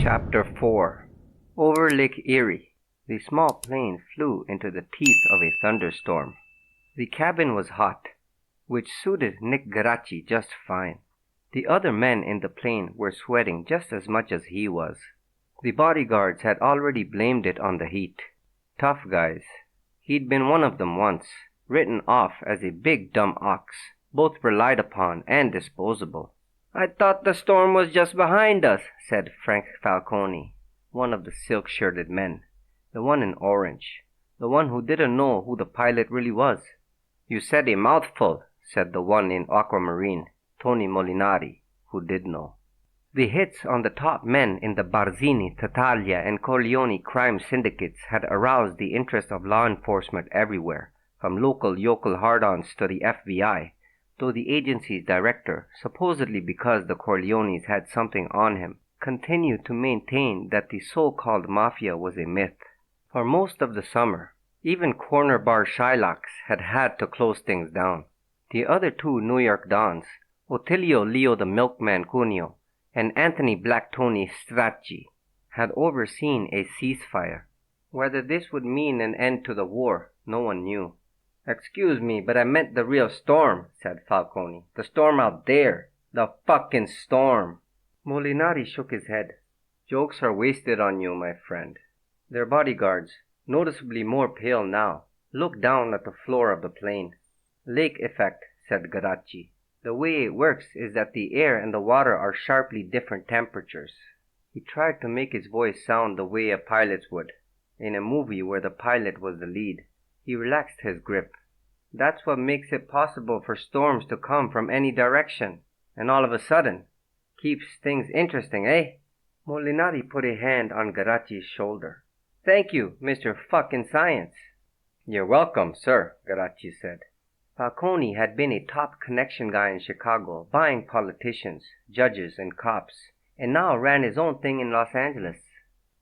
Chapter 4 Over Lake Erie, the small plane flew into the teeth of a thunderstorm. The cabin was hot, which suited Nick Garachi just fine. The other men in the plane were sweating just as much as he was. The bodyguards had already blamed it on the heat. Tough guys. He'd been one of them once, written off as a big dumb ox, both relied upon and disposable. "I thought the storm was just behind us," said Frank Falcone, one of the silk-shirted men, the one in orange, the one who didn't know who the pilot really was. "You said a mouthful," said the one in aquamarine, Tony Molinari, who did know. The hits on the top men in the Barzini, Tattaglia, and Corleone crime syndicates had aroused the interest of law enforcement everywhere, from local yokel hard-ons to the FBI, though the agency's director, supposedly because the Corleones had something on him, continued to maintain that the so-called mafia was a myth. For most of the summer, even corner bar Shylocks had to close things down. The other two New York dons, Ottilio Leo the Milkman Cuneo and Anthony Black Tony Stracci, had overseen a ceasefire. Whether this would mean an end to the war, no one knew. "Excuse me, but I meant the real storm," said Falcone. "The storm out there. The fucking storm." Molinari shook his head. "Jokes are wasted on you, my friend." Their bodyguards, noticeably more pale now, looked down at the floor of the plane. "Lake effect," said Garachi. "The way it works is that the air and the water are sharply different temperatures." He tried to make his voice sound the way a pilot's would, in a movie where the pilot was the lead. He relaxed his grip. "That's what makes it possible for storms to come from any direction, and all of a sudden. Keeps things interesting, eh?" Molinari put a hand on Garachi's shoulder. "Thank you, Mr. Fucking Science." "You're welcome, sir," Garachi said. Falcone had been a top connection guy in Chicago, buying politicians, judges, and cops, and now ran his own thing in Los Angeles.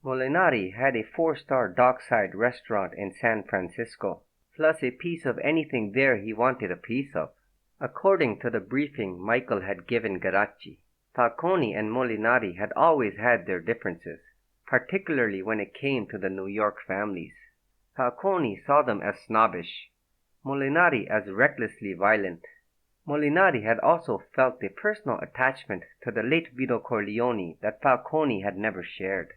Molinari had a 4-star dockside restaurant in San Francisco, plus a piece of anything there he wanted a piece of. According to the briefing Michael had given Garachi, Falcone and Molinari had always had their differences, particularly when it came to the New York families. Falcone saw them as snobbish, Molinari as recklessly violent. Molinari had also felt a personal attachment to the late Vito Corleone that Falcone had never shared.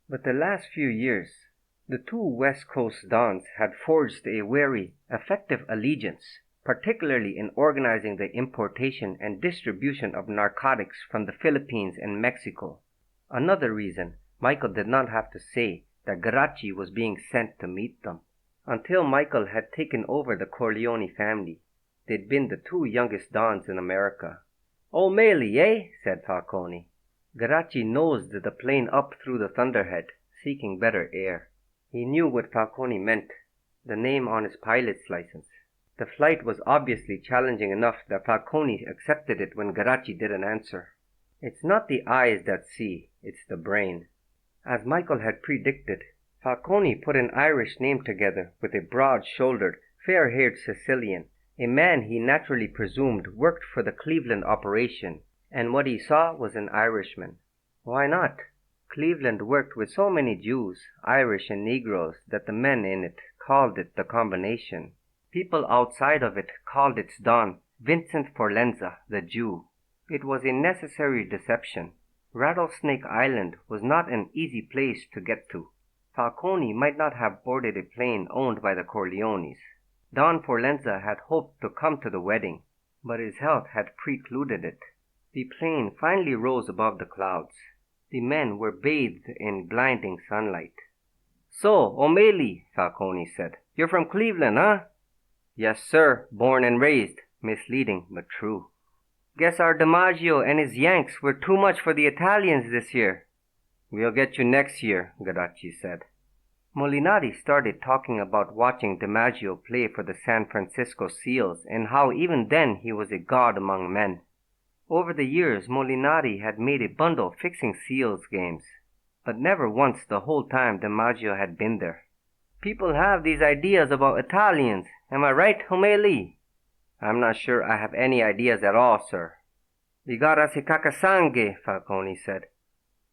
But the last few years, the two West Coast dons had forged a wary, effective allegiance, particularly in organizing the importation and distribution of narcotics from the Philippines and Mexico. Another reason Michael did not have to say that Garachi was being sent to meet them. Until Michael had taken over the Corleone family, they'd been the two youngest dons in America. "O'Malley, eh?" said Falcone. Garachi nosed the plane up through the thunderhead, seeking better air. He knew what Falcone meant, the name on his pilot's license. The flight was obviously challenging enough that Falcone accepted it when Garachi didn't answer. "It's not the eyes that see, it's the brain." As Michael had predicted, Falcone put an Irish name together with a broad-shouldered, fair-haired Sicilian, a man he naturally presumed worked for the Cleveland operation, and what he saw was an Irishman. Why not? Cleveland worked with so many Jews, Irish, and Negroes that the men in it called it the combination. People outside of it called its don Vincent Forlenza, the Jew. It was a necessary deception. Rattlesnake Island was not an easy place to get to. Falcone might not have boarded a plane owned by the Corleones. Don Forlenza had hoped to come to the wedding, but his health had precluded it. The plane finally rose above the clouds. The men were bathed in blinding sunlight. "So, O'Malley," Falcone said, "you're from Cleveland, huh?" "Yes, sir, born and raised." Misleading, but true. "Guess our DiMaggio and his Yanks were too much for the Italians this year." "We'll get you next year," Garachi said. Molinari started talking about watching DiMaggio play for the San Francisco Seals and how even then he was a god among men. Over the years, Molinari had made a bundle fixing Seals games, but never once the whole time DiMaggio had been there. "People have these ideas about Italians. Am I right, O'Malley?" "I'm not sure I have any ideas at all, sir." "We gotta se cacasangue," Falcone said.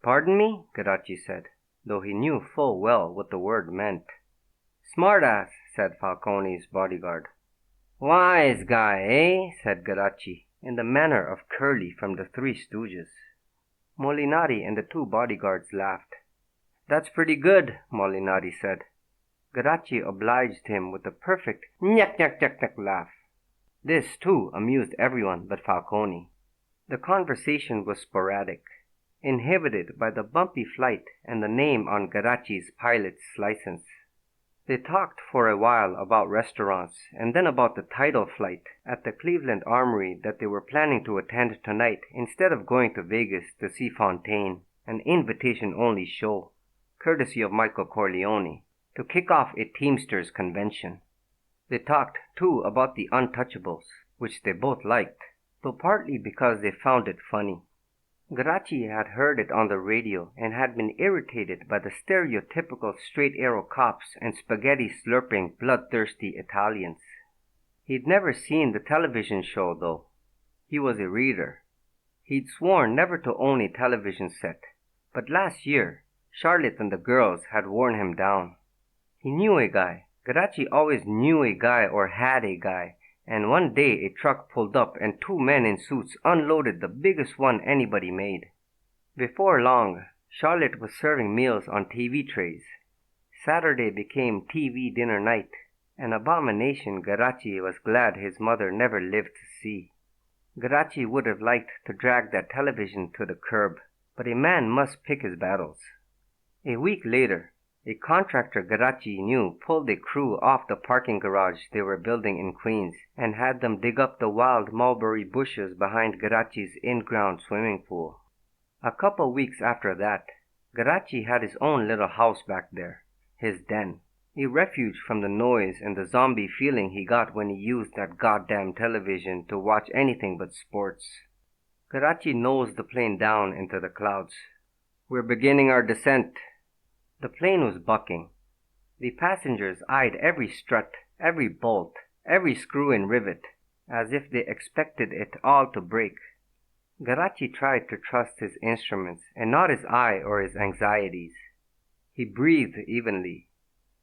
Pardon me? Garachi said, though he knew full well what the word meant. Smartass, said Falcone's bodyguard. Wise guy, eh? Said Garachi, in the manner of Curly from the Three Stooges. Molinari and the two bodyguards laughed. That's pretty good, Molinari said. Garachi obliged him with a perfect nyak laugh. This, too, amused everyone but Falcone. The conversation was sporadic, inhibited by the bumpy flight and the name on Garachi's pilot's license. They talked for a while about restaurants and then about the tidal flight at the Cleveland Armory that they were planning to attend tonight instead of going to Vegas to see Fontaine, an invitation-only show, courtesy of Michael Corleone, to kick off a Teamsters convention. They talked, too, about the Untouchables, which they both liked, though partly because they found it funny. Garachi had heard it on the radio and had been irritated by the stereotypical straight-arrow cops and spaghetti-slurping, bloodthirsty Italians. He'd never seen the television show, though. He was a reader. He'd sworn never to own a television set, but last year, Charlotte and the girls had worn him down. He knew a guy. Garachi always knew a guy or had a guy, and one day a truck pulled up and two men in suits unloaded the biggest one anybody made. Before long, Charlotte was serving meals on TV trays. Saturday became TV dinner night, an abomination Garachi was glad his mother never lived to see. Garachi would have liked to drag that television to the curb, but a man must pick his battles. A week later, a contractor Garachi knew pulled a crew off the parking garage they were building in Queens and had them dig up the wild mulberry bushes behind Garachi's in-ground swimming pool. A couple weeks after that, Garachi had his own little house back there, his den, a refuge from the noise and the zombie feeling he got when he used that goddamn television to watch anything but sports. Garachi nosed the plane down into the clouds. We're beginning our descent. The plane was bucking. The passengers eyed every strut, every bolt, every screw and rivet, as if they expected it all to break. Garachi tried to trust his instruments and not his eye or his anxieties. He breathed evenly.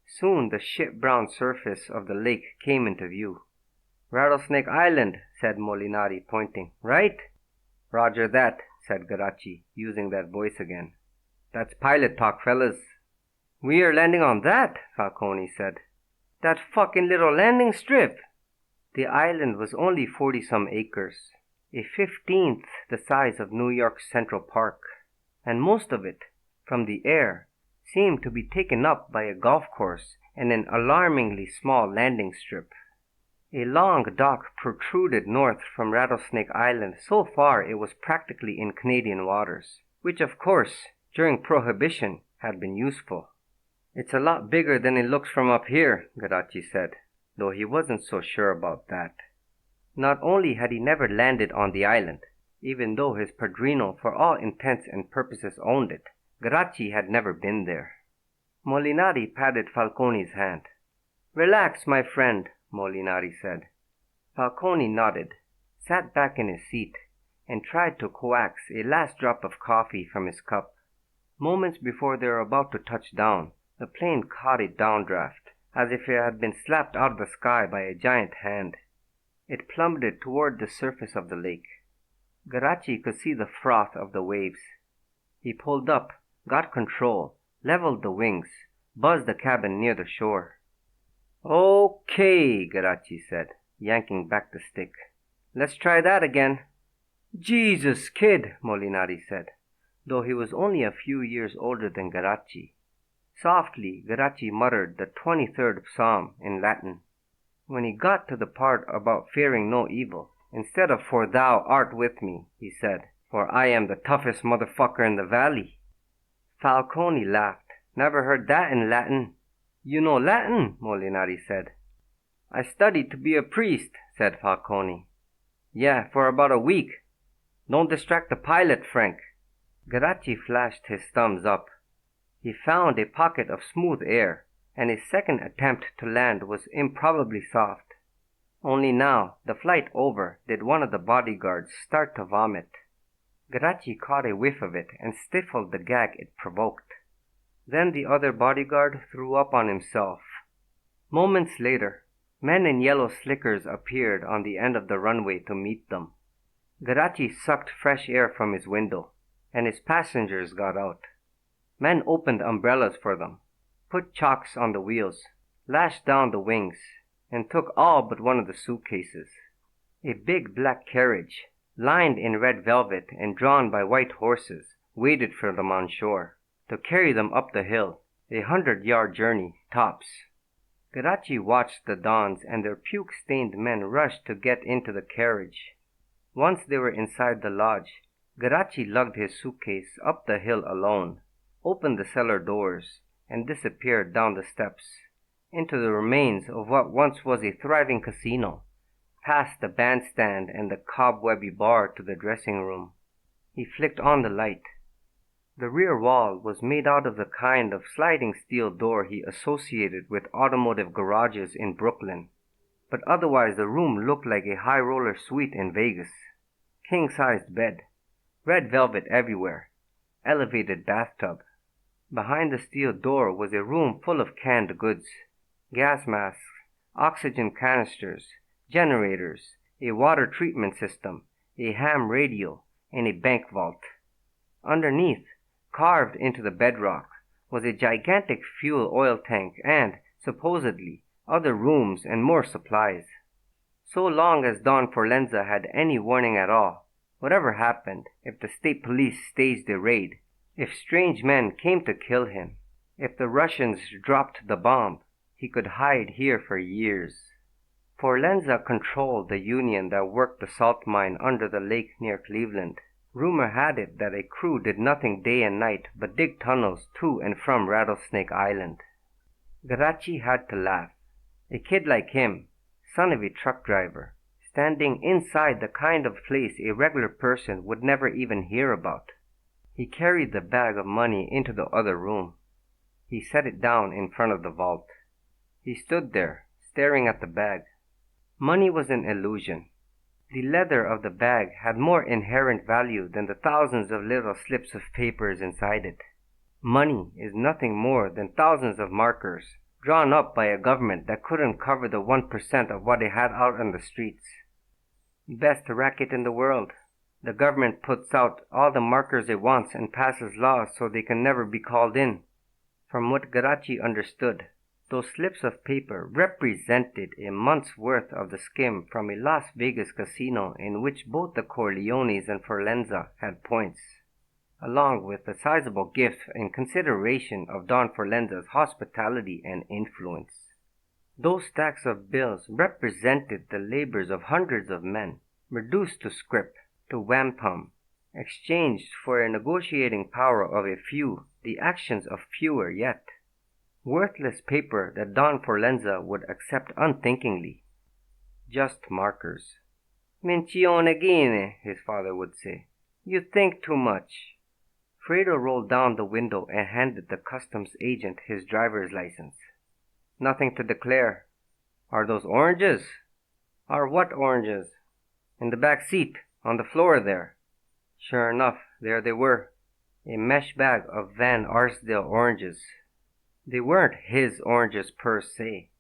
Soon the shit-brown surface of the lake came into view. Rattlesnake Island, said Molinari, pointing. Right? Roger that, said Garachi, using that voice again. That's pilot talk, fellas. We are landing on that, Falcone said. That fucking little landing strip. The island was only 40-some acres, a 15th the size of New York's Central Park, and most of it, from the air, seemed to be taken up by a golf course and an alarmingly small landing strip. A long dock protruded north from Rattlesnake Island so far it was practically in Canadian waters, which of course, during Prohibition, had been useful. It's a lot bigger than it looks from up here, Garachi said, though he wasn't so sure about that. Not only had he never landed on the island, even though his padrino for all intents and purposes owned it, Garachi had never been there. Molinari patted Falcone's hand. Relax, my friend, Molinari said. Falcone nodded, sat back in his seat, and tried to coax a last drop of coffee from his cup. Moments before they were about to touch down, the plane caught a downdraft, as if it had been slapped out of the sky by a giant hand. It plummeted toward the surface of the lake. Garachi could see the froth of the waves. He pulled up, got control, leveled the wings, buzzed the cabin near the shore. Okay, Garachi said, yanking back the stick. Let's try that again. Jesus, kid, Molinari said, though he was only a few years older than Garachi. Softly, Garachi muttered the 23rd Psalm in Latin. When he got to the part about fearing no evil, instead of "For thou art with me," he said, "For I am the toughest motherfucker in the valley." Falcone laughed. Never heard that in Latin. You know Latin? Molinari said. I studied to be a priest, said Falcone. Yeah, for about a week. Don't distract the pilot, Frank. Garachi flashed his thumbs up. He found a pocket of smooth air, and his second attempt to land was improbably soft. Only now, the flight over, did one of the bodyguards start to vomit. Garachi caught a whiff of it and stifled the gag it provoked. Then the other bodyguard threw up on himself. Moments later, men in yellow slickers appeared on the end of the runway to meet them. Garachi sucked fresh air from his window, and his passengers got out. Men opened umbrellas for them, put chocks on the wheels, lashed down the wings, and took all but one of the suitcases. A big black carriage, lined in red velvet and drawn by white horses, waited for them on shore, to carry them up the hill, 100-yard journey, tops. Garachi watched the dons and their puke-stained men rush to get into the carriage. Once they were inside the lodge, Garachi lugged his suitcase up the hill alone, opened the cellar doors, and disappeared down the steps, into the remains of what once was a thriving casino, past the bandstand and the cobwebby bar to the dressing room. He flicked on the light. The rear wall was made out of the kind of sliding steel door he associated with automotive garages in Brooklyn, but otherwise the room looked like a high-roller suite in Vegas. King-sized bed, red velvet everywhere, elevated bathtub. Behind the steel door was a room full of canned goods, gas masks, oxygen canisters, generators, a water treatment system, a ham radio, and a bank vault. Underneath, carved into the bedrock, was a gigantic fuel oil tank and, supposedly, other rooms and more supplies. So long as Don Forlenza had any warning at all, whatever happened, if the state police staged a raid, if strange men came to kill him, if the Russians dropped the bomb, he could hide here for years. Forlenza controlled the union that worked the salt mine under the lake near Cleveland. Rumor had it that a crew did nothing day and night but dig tunnels to and from Rattlesnake Island. Garachi had to laugh. A kid like him, son of a truck driver, standing inside the kind of place a regular person would never even hear about. He carried the bag of money into the other room. He set it down in front of the vault. He stood there, staring at the bag. Money was an illusion. The leather of the bag had more inherent value than the thousands of little slips of papers inside it. Money is nothing more than thousands of markers, drawn up by a government that couldn't cover the 1% of what it had out on the streets. Best racket in the world. The government puts out all the markers it wants and passes laws so they can never be called in. From what Garachi understood, those slips of paper represented a month's worth of the skim from a Las Vegas casino in which both the Corleones and Forlenza had points, along with a sizable gift in consideration of Don Forlenza's hospitality and influence. Those stacks of bills represented the labors of hundreds of men, reduced to scrip, to wampum, exchanged for a negotiating power of a few, the actions of fewer yet. Worthless paper that Don Forlenza would accept unthinkingly. Just markers. Mencione gene, his father would say. You think too much. Fredo rolled down the window and handed the customs agent his driver's license. Nothing to declare. Are those oranges? Are what oranges? In the back seat, on the floor there. Sure enough, there they were. A mesh bag of Van Arsdale oranges. They weren't his oranges per se.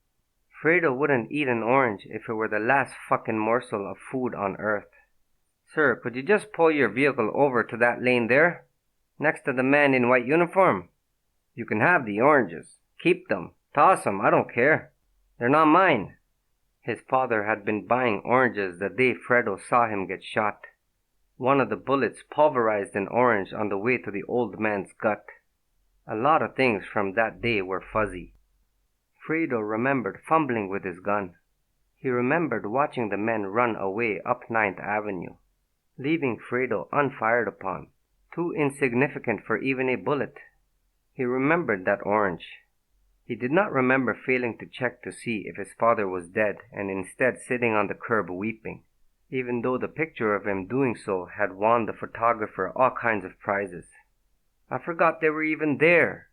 Fredo wouldn't eat an orange if it were the last fucking morsel of food on earth. Sir, could you just pull your vehicle over to that lane there? Next to the man in white uniform? You can have the oranges. Keep them. Toss them. I don't care. They're not mine. His father had been buying oranges the day Fredo saw him get shot. One of the bullets pulverized an orange on the way to the old man's gut. A lot of things from that day were fuzzy. Fredo remembered fumbling with his gun. He remembered watching the men run away up 9th Avenue, leaving Fredo unfired upon, too insignificant for even a bullet. He remembered that orange. He did not remember failing to check to see if his father was dead and instead sitting on the curb weeping, even though the picture of him doing so had won the photographer all kinds of prizes. I forgot they were even there.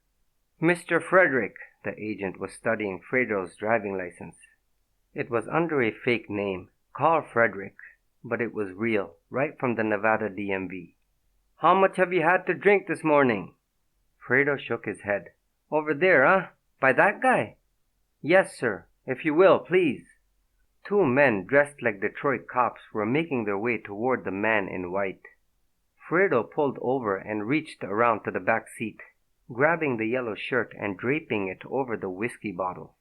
Mr. Frederick, the agent was studying Fredo's driving license. It was under a fake name, Carl Frederick, but it was real, right from the Nevada DMV. How much have you had to drink this morning? Fredo shook his head. Over there, huh? By that guy? Yes, sir. If you will, please. Two men dressed like Detroit cops were making their way toward the man in white. Fredo pulled over and reached around to the back seat, grabbing the yellow shirt and draping it over the whiskey bottle.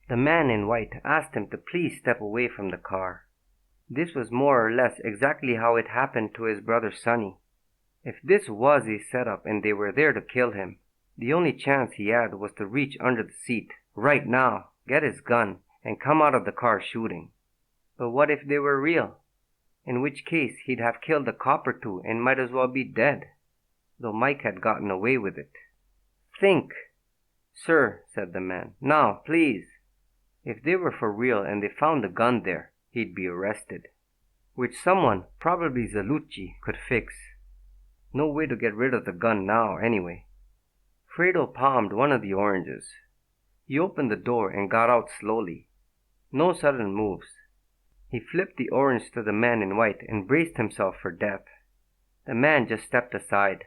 The man in white asked him to please step away from the car. This was more or less exactly how it happened to his brother Sonny. If this was a setup and they were there to kill him, the only chance he had was to reach under the seat, right now, get his gun, and come out of the car shooting. But what if they were real? In which case he'd have killed a cop or two and might as well be dead, though Mike had gotten away with it. Think. Sir, said the man. Now, please. If they were for real and they found the gun there, he'd be arrested. Which someone, probably Zalucci, could fix. No way to get rid of the gun now, anyway. Fredo palmed one of the oranges. He opened the door and got out slowly. No sudden moves. He flipped the orange to the man in white and braced himself for death. The man just stepped aside.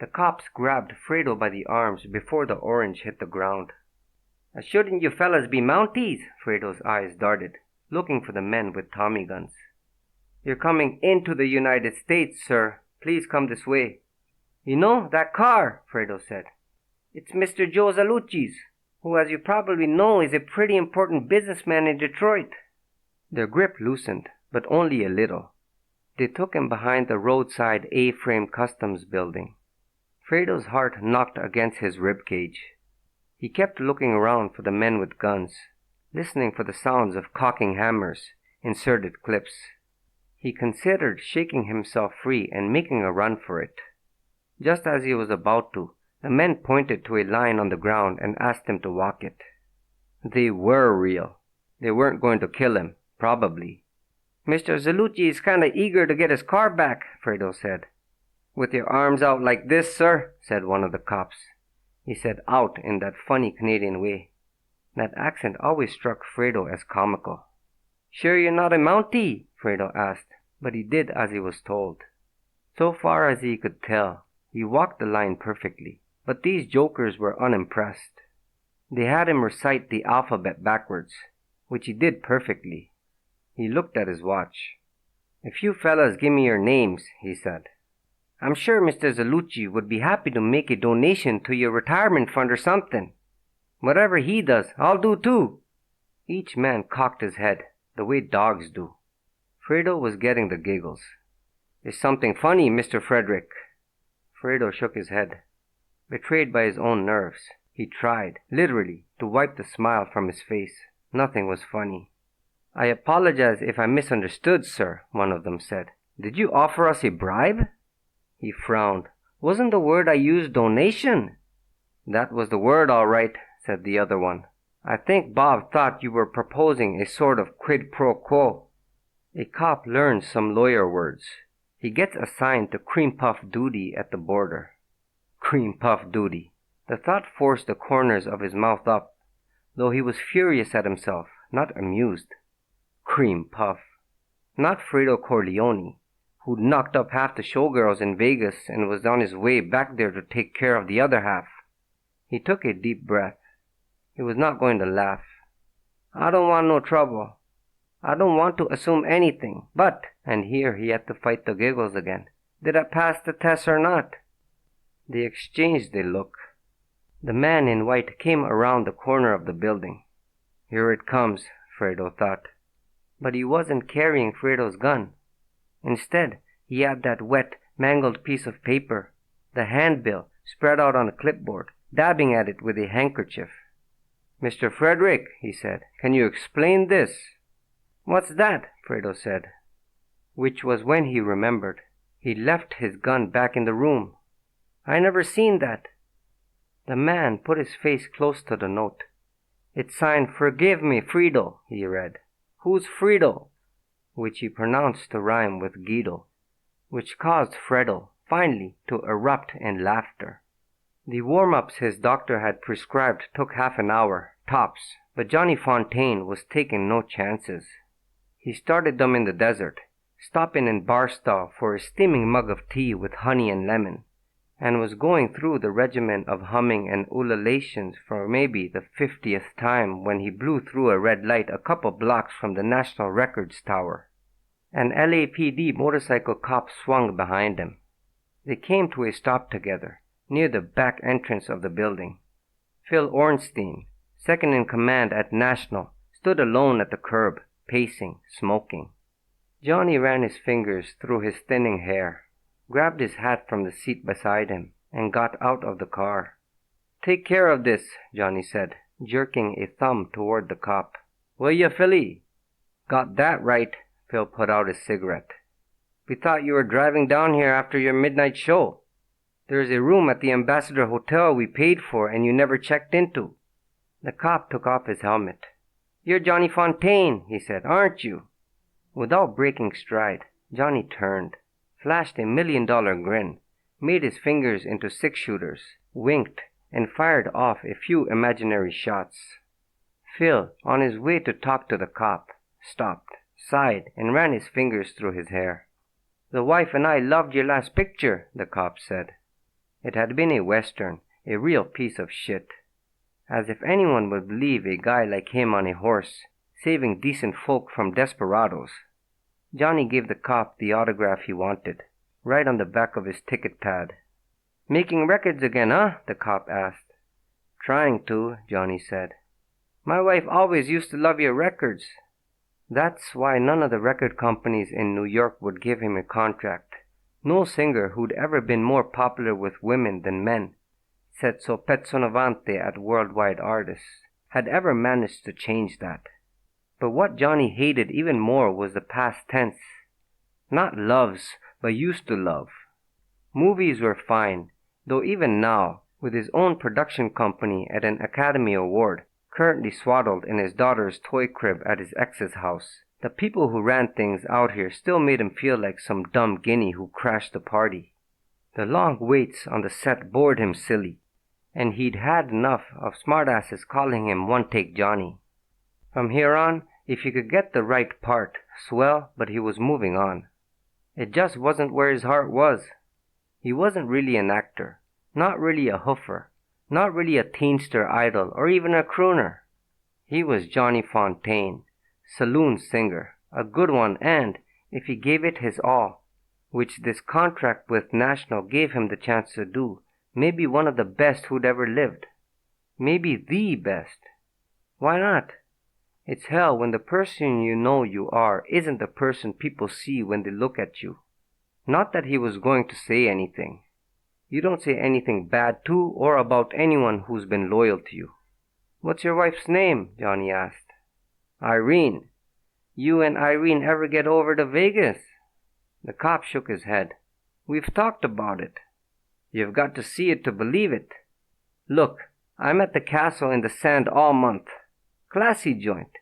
The cops grabbed Fredo by the arms before the orange hit the ground. Shouldn't you fellas be Mounties? Fredo's eyes darted, looking for the men with Tommy guns. You're coming into the United States, sir. Please come this way. You know, that car, Fredo said. It's Mr. Joe Zalucci's, who, as you probably know, is a pretty important businessman in Detroit. Their grip loosened, but only a little. They took him behind the roadside A-frame customs building. Fredo's heart knocked against his ribcage. He kept looking around for the men with guns, listening for the sounds of cocking hammers, inserted clips. He considered shaking himself free and making a run for it. Just as he was about to, the men pointed to a line on the ground and asked him to walk it. They were real. They weren't going to kill him, probably. Mr. Zalucci is kind of eager to get his car back, Fredo said. With your arms out like this, sir, said one of the cops. He said out in that funny Canadian way. That accent always struck Fredo as comical. Sure you're not a Mountie? Fredo asked, but he did as he was told. So far as he could tell, he walked the line perfectly, but these jokers were unimpressed. They had him recite the alphabet backwards, which he did perfectly. He looked at his watch. If you fellas give me your names, he said, I'm sure Mr. Zalucci would be happy to make a donation to your retirement fund or something. Whatever he does, I'll do too. Each man cocked his head, the way dogs do. Fredo was getting the giggles. Is something funny, Mr. Frederick? Fredo shook his head. Betrayed by his own nerves, he tried, literally, to wipe the smile from his face. Nothing was funny. I apologize if I misunderstood, sir, one of them said. Did you offer us a bribe? He frowned. Wasn't the word I used donation? That was the word, all right, said the other one. I think Bob thought you were proposing a sort of quid pro quo. A cop learns some lawyer words. He gets assigned to cream puff duty at the border. Cream puff duty. The thought forced the corners of his mouth up, though he was furious at himself, not amused. Cream puff. Not Fredo Corleone, who'd knocked up half the showgirls in Vegas and was on his way back there to take care of the other half. He took a deep breath. He was not going to laugh. I don't want no trouble. I don't want to assume anything, but, and here he had to fight the giggles again, did I pass the test or not? They exchanged a look. The man in white came around the corner of the building. Here it comes, Fredo thought. But he wasn't carrying Fredo's gun. Instead, he had that wet, mangled piece of paper, the handbill spread out on a clipboard, dabbing at it with a handkerchief. Mr. Frederick, he said, can you explain this? What's that? Fredo said. Which was when he remembered. He left his gun back in the room. I never seen that. The man put his face close to the note. It's signed, Forgive me, Fredo, he read. Who's Fredo? Which he pronounced to rhyme with Guido, which caused Fredo, finally, to erupt in laughter. The warm-ups his doctor had prescribed took half an hour, tops, but Johnny Fontaine was taking no chances. He started them in the desert, stopping in bar stall for a steaming mug of tea with honey and lemon, and was going through the regimen of humming and ululations for maybe the 50th time when he blew through a red light a couple blocks from the National Records Tower. An LAPD motorcycle cop swung behind him. They came to a stop together, near the back entrance of the building. Phil Ornstein, second in command at National, stood alone at the curb, pacing, smoking. Johnny ran his fingers through his thinning hair, grabbed his hat from the seat beside him, and got out of the car. "Take care of this," Johnny said, jerking a thumb toward the cop. "Will ya, Philly?" "Got that right." Phil put out his cigarette. "We thought you were driving down here after your midnight show. There's a room at the Ambassador Hotel we paid for and you never checked into." The cop took off his helmet. "You're Johnny Fontaine," he said, "aren't you?" Without breaking stride, Johnny turned, flashed a $1 million grin, made his fingers into six-shooters, winked, and fired off a few imaginary shots. Phil, on his way to talk to the cop, stopped, sighed, and ran his fingers through his hair. "The wife and I loved your last picture," the cop said. It had been a western, a real piece of shit. As if anyone would believe a guy like him on a horse, saving decent folk from desperados. Johnny gave the cop the autograph he wanted, right on the back of his ticket pad. "Making records again, huh?" the cop asked. "Trying to," Johnny said. "My wife always used to love your records." That's why none of the record companies in New York would give him a contract. No singer who'd ever been more popular with women than men, said So Pezzonovante at Worldwide Artists, had ever managed to change that. But what Johnny hated even more was the past tense. Not loves, but used to love. Movies were fine, though even now, with his own production company at an Academy Award, currently swaddled in his daughter's toy crib at his ex's house, the people who ran things out here still made him feel like some dumb guinea who crashed the party. The long waits on the set bored him silly, and he'd had enough of smartasses calling him One-Take Johnny. From here on, if he could get the right part, swell, but he was moving on. It just wasn't where his heart was. He wasn't really an actor, not really a hoofer, not really a teenster idol, or even a crooner. He was Johnny Fontaine, saloon singer, a good one, and, if he gave it his all, which this contract with National gave him the chance to do, maybe one of the best who'd ever lived. Maybe the best. Why not? It's hell when the person you know you are isn't the person people see when they look at you. Not that he was going to say anything. You don't say anything bad to or about anyone who's been loyal to you. "What's your wife's name?" Johnny asked. "Irene. You and Irene ever get over to Vegas?" The cop shook his head. "We've talked about it. You've got to see it to believe it. Look, I'm at the castle in the sand all month. Classy joint.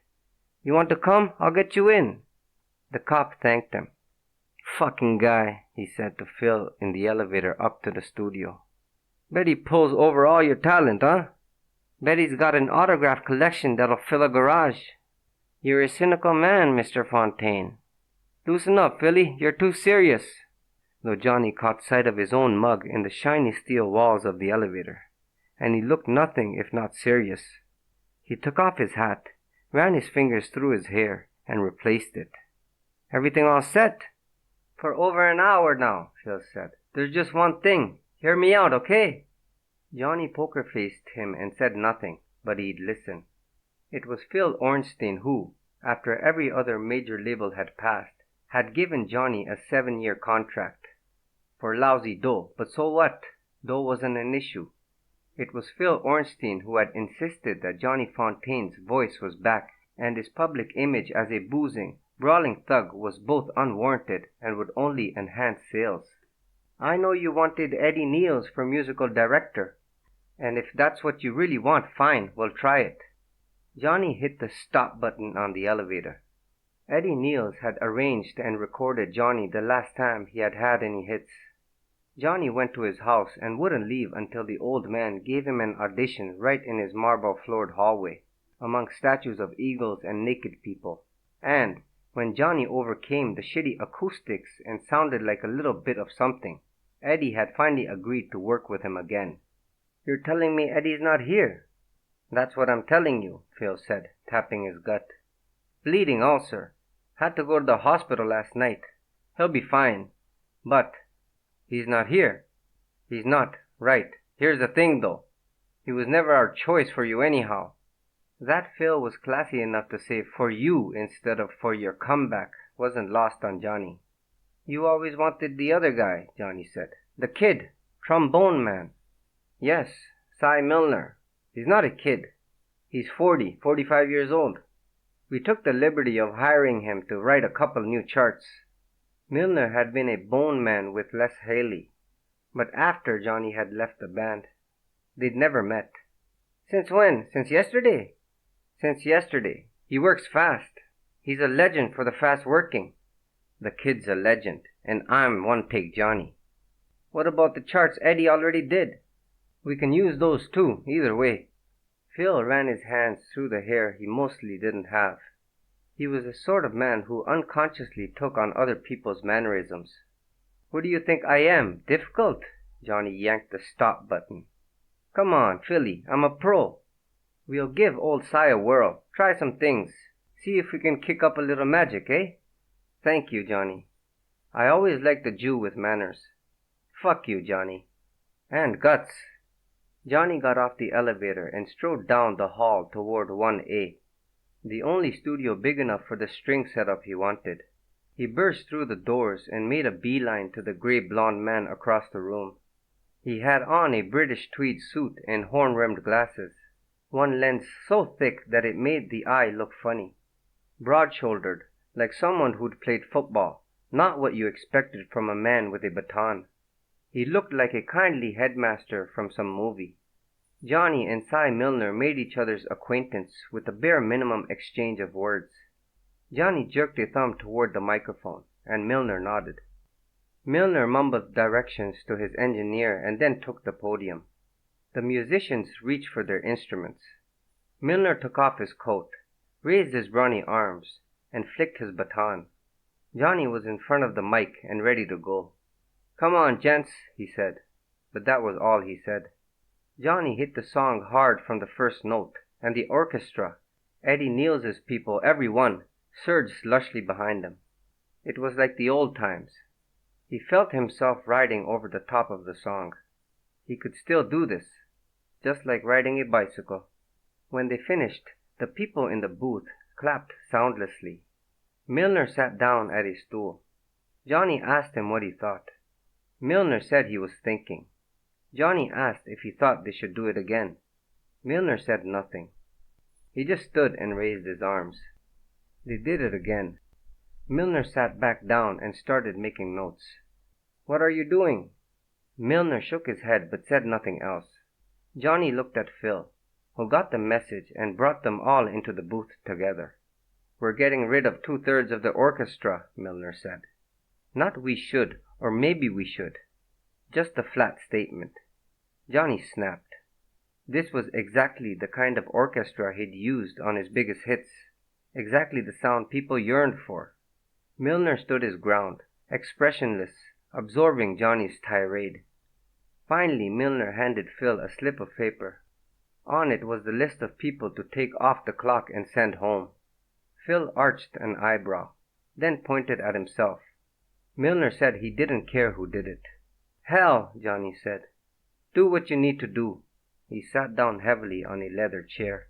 You want to come? I'll get you in." The cop thanked him. "Fucking guy," he said to Phil in the elevator up to the studio. "Bet he pulls over all your talent, huh? Bet he's got an autograph collection that'll fill a garage. You're a cynical man, Mr. Fontaine. Loosen up, Philly. You're too serious." Though Johnny caught sight of his own mug in the shiny steel walls of the elevator, and he looked nothing if not serious. He took off his hat, ran his fingers through his hair, and replaced it. "Everything all set?" "For over an hour now," Phil said. "There's just one thing. Hear me out, okay?" Johnny poker-faced him and said nothing, but he'd listen. It was Phil Ornstein who, after every other major label had passed, had given Johnny a 7-year contract. For lousy dough, but so what? Dough wasn't an issue. It was Phil Ornstein who had insisted that Johnny Fontaine's voice was back, and his public image as a boozing, brawling thug was both unwarranted and would only enhance sales. "I know you wanted Eddie Niels for musical director, and if that's what you really want, fine, we'll try it." Johnny hit the stop button on the elevator. Eddie Niels had arranged and recorded Johnny the last time he had had any hits. Johnny went to his house and wouldn't leave until the old man gave him an audition right in his marble-floored hallway, among statues of eagles and naked people. And, When Johnny overcame the shitty acoustics and sounded like a little bit of something, Eddie had finally agreed to work with him again. "You're telling me Eddie's not here?" "That's what I'm telling you," Phil said, tapping his gut. "Bleeding ulcer. Had to go to the hospital last night. He'll be fine. But he's not here." "He's not. Right. Here's the thing, though. He was never our choice for you anyhow." That Phil was classy enough to say "for you" instead of "for your comeback" wasn't lost on Johnny. "You always wanted the other guy," Johnny said. "The kid. Trombone man." "Yes, Cy Milner. He's not a kid. He's 45 years old. We took the liberty of hiring him to write a couple new charts." Milner had been a bone man with Les Haley, but after Johnny had left the band, they'd never met. "Since when? Since yesterday?" "Since yesterday. He works fast. He's a legend for the fast working." "The kid's a legend, and I'm one-take Johnny." "What about the charts Eddie already did?" "We can use those too, either way." Phil ran his hands through the hair he mostly didn't have. He was the sort of man who unconsciously took on other people's mannerisms. "Who do you think I am? Difficult?" Johnny yanked the stop button. "Come on, Philly, I'm a pro. We'll give old Cy a whirl. Try some things. See if we can kick up a little magic, eh?" "Thank you, Johnny. I always liked a Jew with manners." "Fuck you, Johnny." "And guts." Johnny got off the elevator and strode down the hall toward 1A, the only studio big enough for the string setup he wanted. He burst through the doors and made a beeline to the gray-blonde man across the room. He had on a British tweed suit and horn-rimmed glasses, one lens so thick that it made the eye look funny. Broad-shouldered, like someone who'd played football, not what you expected from a man with a baton. He looked like a kindly headmaster from some movie. Johnny and Cy Milner made each other's acquaintance with the bare minimum exchange of words. Johnny jerked a thumb toward the microphone, and Milner nodded. Milner mumbled directions to his engineer and then took the podium. The musicians reached for their instruments. Milner took off his coat, raised his brawny arms, and flicked his baton. Johnny was in front of the mic and ready to go. "Come on, gents," he said. But that was all he said. Johnny hit the song hard from the first note, and the orchestra, Eddie Niels's people every one, surged lushly behind him. It was like the old times. He felt himself riding over the top of the song. He could still do this, just like riding a bicycle. When they finished, the people in the booth clapped soundlessly. Milner sat down at a stool. Johnny asked him what he thought. Milner said he was thinking. Johnny asked if he thought they should do it again. Milner said nothing. He just stood and raised his arms. They did it again. Milner sat back down and started making notes. "What are you doing?" Milner shook his head but said nothing else. Johnny looked at Phil, who got the message and brought them all into the booth together. "We're getting rid of 2/3 of the orchestra," Milner said. Not "we should" or "maybe we should." Just a flat statement. Johnny snapped. This was exactly the kind of orchestra he'd used on his biggest hits. Exactly the sound people yearned for. Milner stood his ground, expressionless, absorbing Johnny's tirade. Finally, Milner handed Phil a slip of paper. On it was the list of people to take off the clock and send home. Phil arched an eyebrow, then pointed at himself. Milner said he didn't care who did it. "Hell," Johnny said. "Do what you need to do." He sat down heavily on a leather chair.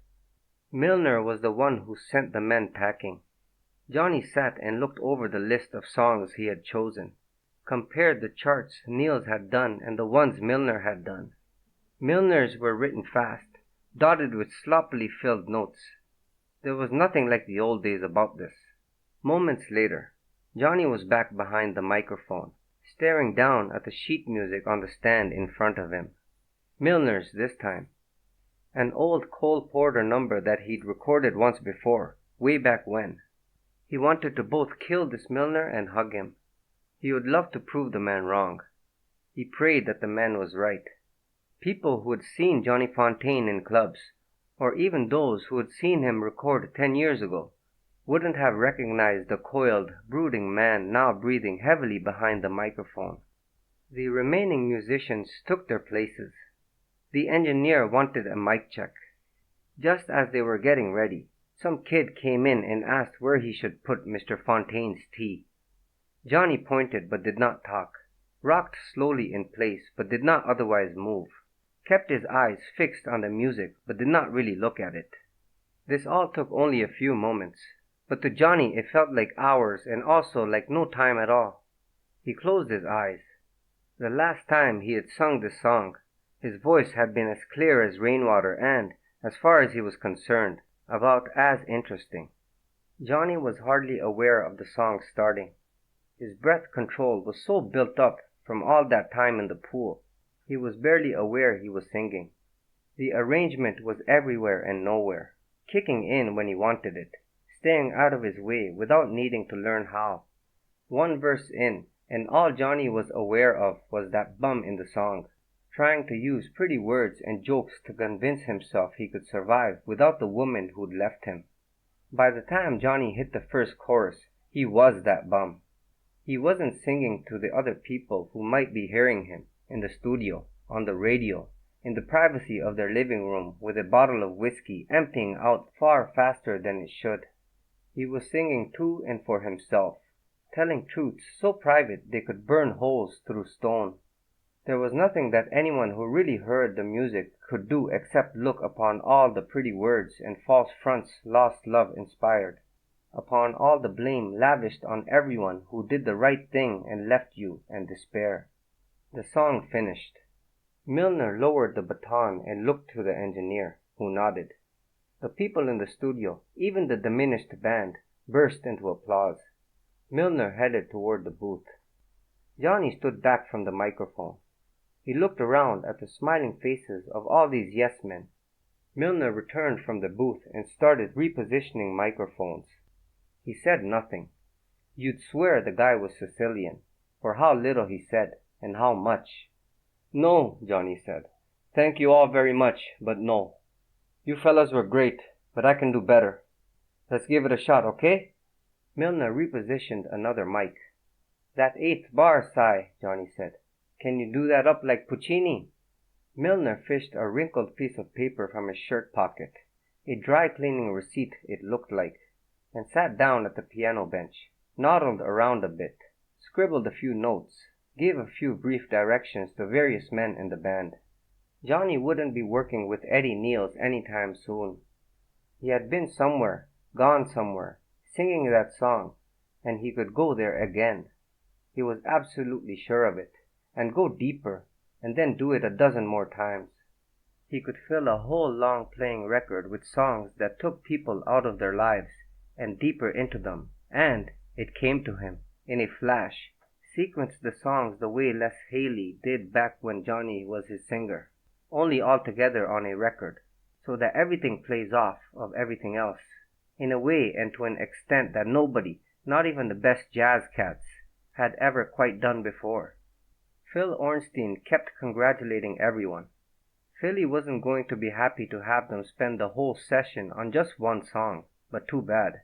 Milner was the one who sent the men packing. Johnny sat and looked over the list of songs he had chosen, compared the charts Niels had done and the ones Milner had done. Milner's were written fast, dotted with sloppily filled notes. There was nothing like the old days about this. Moments later, Johnny was back behind the microphone, staring down at the sheet music on the stand in front of him. Milner's this time. An old Cole Porter number that he'd recorded once before, way back when. He wanted to both kill this Milner and hug him. He would love to prove the man wrong. He prayed that the man was right. People who had seen Johnny Fontaine in clubs, or even those who had seen him record 10 years ago, wouldn't have recognized the coiled, brooding man now breathing heavily behind the microphone. The remaining musicians took their places. The engineer wanted a mic check. Just as they were getting ready, some kid came in and asked where he should put Mr. Fontaine's tea. Johnny pointed but did not talk, rocked slowly in place but did not otherwise move, kept his eyes fixed on the music but did not really look at it. This all took only a few moments, but to Johnny it felt like hours and also like no time at all. He closed his eyes. The last time he had sung this song, his voice had been as clear as rainwater and, as far as he was concerned, about as interesting. Johnny was hardly aware of the song starting. His breath control was so built up from all that time in the pool, he was barely aware he was singing. The arrangement was everywhere and nowhere, kicking in when he wanted it, staying out of his way without needing to learn how. One verse in, and all Johnny was aware of was that bum in the song, trying to use pretty words and jokes to convince himself he could survive without the woman who'd left him. By the time Johnny hit the first chorus, he was that bum. He wasn't singing to the other people who might be hearing him, in the studio, on the radio, in the privacy of their living room with a bottle of whiskey emptying out far faster than it should. He was singing to and for himself, telling truths so private they could burn holes through stone. There was nothing that anyone who really heard the music could do except look upon all the pretty words and false fronts lost love inspired, upon all the blame lavished on everyone who did the right thing and left you and despair. The song finished. Milner lowered the baton and looked to the engineer, who nodded. The people in the studio, even the diminished band, burst into applause. Milner headed toward the booth. Johnny stood back from the microphone. He looked around at the smiling faces of all these yes-men. Milner returned from the booth and started repositioning microphones. He said nothing. You'd swear the guy was Sicilian, for how little he said, and how much. No, Johnny said. Thank you all very much, but no. You fellas were great, but I can do better. Let's give it a shot, okay? Milner repositioned another mic. That eighth bar, sigh, Johnny said. Can you do that up like Puccini? Milner fished a wrinkled piece of paper from his shirt pocket, a dry cleaning receipt it looked like, and sat down at the piano bench, noddled around a bit, scribbled a few notes, gave a few brief directions to various men in the band. Johnny wouldn't be working with Eddie Niels any time soon. He had been somewhere, gone somewhere, singing that song, and he could go there again. He was absolutely sure of it, and go deeper, and then do it a dozen more times. He could fill a whole long playing record with songs that took people out of their lives and deeper into them, and, it came to him, in a flash, sequence the songs the way Les Haley did back when Johnny was his singer, only all together on a record, so that everything plays off of everything else, in a way and to an extent that nobody, not even the best jazz cats, had ever quite done before. Phil Ornstein kept congratulating everyone. Philly wasn't going to be happy to have them spend the whole session on just one song, but too bad.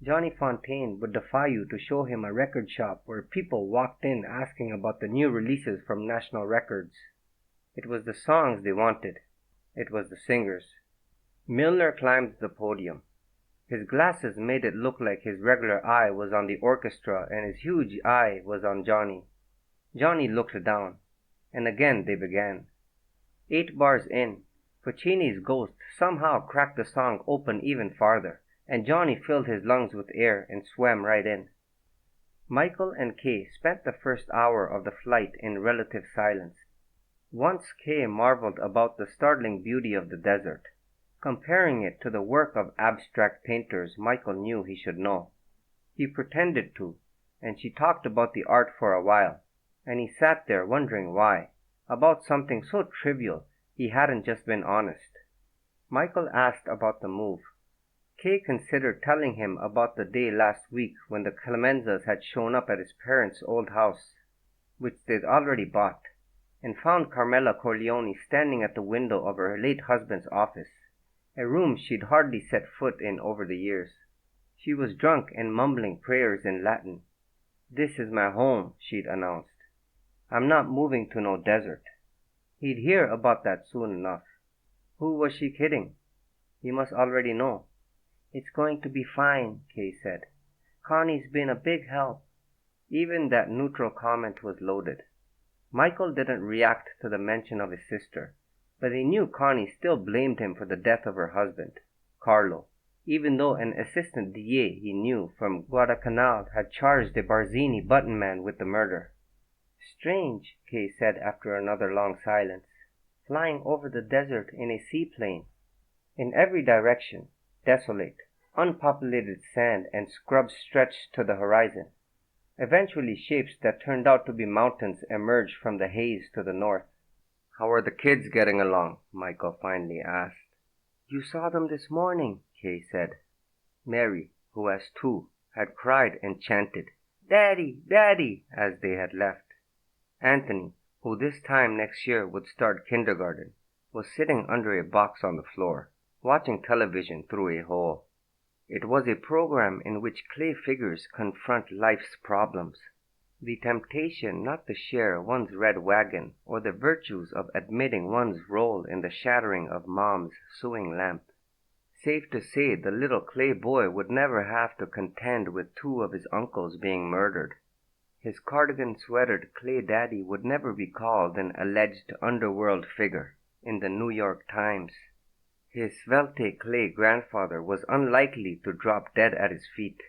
Johnny Fontaine would defy you to show him a record shop where people walked in asking about the new releases from National Records. It was the songs they wanted. It was the singers. Milner climbed the podium. His glasses made it look like his regular eye was on the orchestra and his huge eye was on Johnny. Johnny looked down, and again they began. 8 bars in, Puccini's Ghost somehow cracked the song open even farther, and Johnny filled his lungs with air and swam right in. Michael and Kay spent the first hour of the flight in relative silence. Once Kay marveled about the startling beauty of the desert, comparing it to the work of abstract painters Michael knew he should know. He pretended to, and she talked about the art for a while, and he sat there wondering why, about something so trivial, he hadn't just been honest. Michael asked about the move. Kay considered telling him about the day last week when the Clemenzas had shown up at his parents' old house, which they'd already bought, and found Carmela Corleone standing at the window of her late husband's office, a room she'd hardly set foot in over the years. She was drunk and mumbling prayers in Latin. "This is my home," she'd announced. "I'm not moving to no desert." He'd hear about that soon enough. Who was she kidding? He must already know. "It's going to be fine," Kay said. "Connie's been a big help." Even that neutral comment was loaded. Michael didn't react to the mention of his sister, but he knew Connie still blamed him for the death of her husband, Carlo, even though an assistant DA he knew from Guadalcanal had charged the Barzini button man with the murder. "Strange," Kay said after another long silence, "flying over the desert in a seaplane." In every direction, desolate, unpopulated sand and scrub stretched to the horizon. Eventually shapes that turned out to be mountains emerged from the haze to the north. "How are the kids getting along?" Michael finally asked. "You saw them this morning," Kay said. Mary, who has two, had cried and chanted, "Daddy, Daddy," as they had left. Anthony, who this time next year would start kindergarten, was sitting under a box on the floor, watching television through a hole. It was a program in which clay figures confront life's problems. The temptation not to share one's red wagon or the virtues of admitting one's role in the shattering of Mom's sewing lamp. Safe to say the little clay boy would never have to contend with two of his uncles being murdered. His cardigan-sweatered clay daddy would never be called an alleged underworld figure in the New York Times. His svelte clay grandfather was unlikely to drop dead at his feet.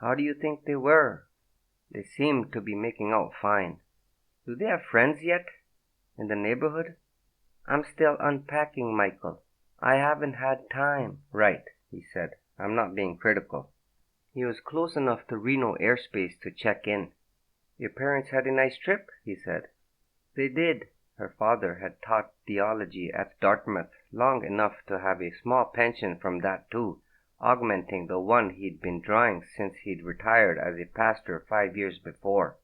How do you think they were? They seemed to be making out fine. Do they have friends yet? In the neighborhood? "I'm still unpacking, Michael. I haven't had time." "Right," he said. "I'm not being critical." He was close enough to Reno airspace to check in. "Your parents had a nice trip?" he said. They did. Her father had taught theology at Dartmouth long enough to have a small pension from that too, augmenting the one he'd been drawing since he'd retired as a pastor 5 years before.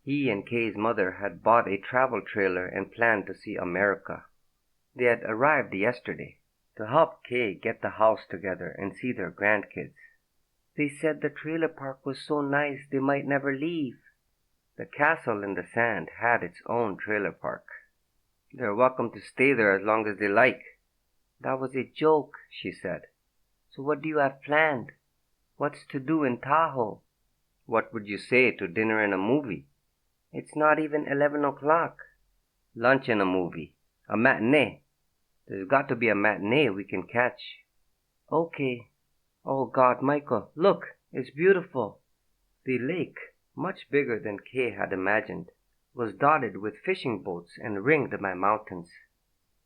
He and Kay's mother had bought a travel trailer and planned to see America. They had arrived yesterday to help Kay get the house together and see their grandkids. "They said the trailer park was so nice they might never leave." The castle in the sand had its own trailer park. "They're welcome to stay there as long as they like." "That was a joke," she said. "So what do you have planned? What's to do in Tahoe?" "What would you say to dinner and a movie?" "It's not even 11 o'clock. "Lunch and a movie. A matinee. There's got to be a matinee we can catch." "Okay. Oh God, Michael, look, it's beautiful." The lake, much bigger than Kay had imagined, was dotted with fishing boats and ringed by mountains.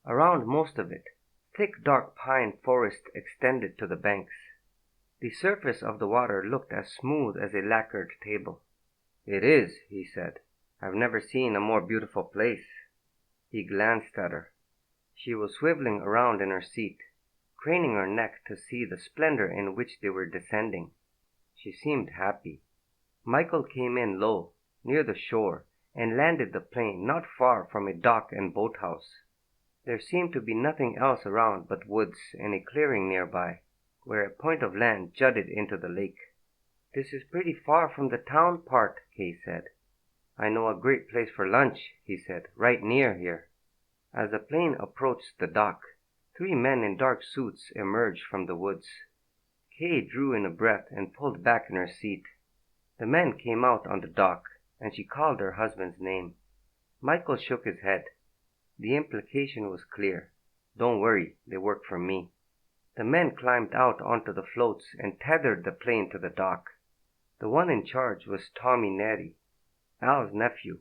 Around most of it, thick dark pine forest extended to the banks. The surface of the water looked as smooth as a lacquered table. "It is," he said. "I've never seen a more beautiful place." He glanced at her. She was swiveling around in her seat, craning her neck to see the splendor in which they were descending. She seemed happy. Michael came in low, near the shore, and landed the plane not far from a dock and boathouse. There seemed to be nothing else around but woods and a clearing nearby, where a point of land jutted into the lake. "This is pretty far from the town part," Kay said. "I know a great place for lunch," he said, "right near here." As the plane approached the dock, 3 men in dark suits emerged from the woods. Kay drew in a breath and pulled back in her seat. The men came out on the dock, and she called her husband's name. Michael shook his head. The implication was clear. "Don't worry, they work for me." The men climbed out onto the floats and tethered the plane to the dock. The one in charge was Tommy Neri, Al's nephew.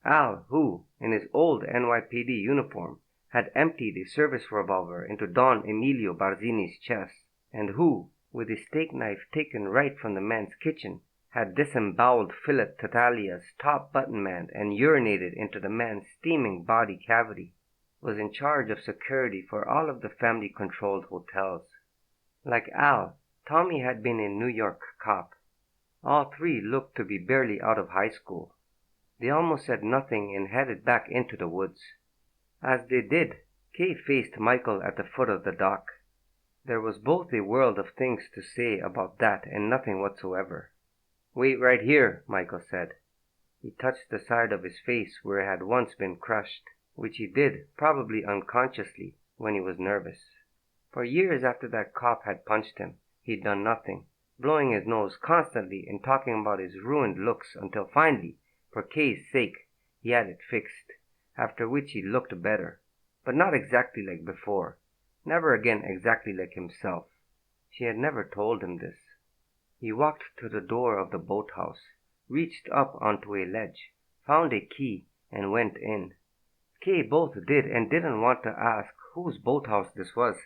Al, who, in his old NYPD uniform, had emptied a service revolver into Don Emilio Barzini's chest, and who, with a steak knife taken right from the man's kitchen, had disemboweled Philip Tatalia's top button man and urinated into the man's steaming body cavity, was in charge of security for all of the family-controlled hotels. Like Al, Tommy had been a New York cop. All 3 looked to be barely out of high school. They almost said nothing and headed back into the woods. As they did, Kay faced Michael at the foot of the dock. There was both a world of things to say about that and nothing whatsoever. "Wait right here," Michael said. He touched the side of his face where it had once been crushed, which he did, probably unconsciously, when he was nervous. For years after that cop had punched him, he'd done nothing, blowing his nose constantly and talking about his ruined looks until finally, for Kay's sake, he had it fixed, after which he looked better, but not exactly like before, never again exactly like himself. She had never told him this. He walked to the door of the boathouse, reached up onto a ledge, found a key, and went in. Kay both did and didn't want to ask whose boathouse this was.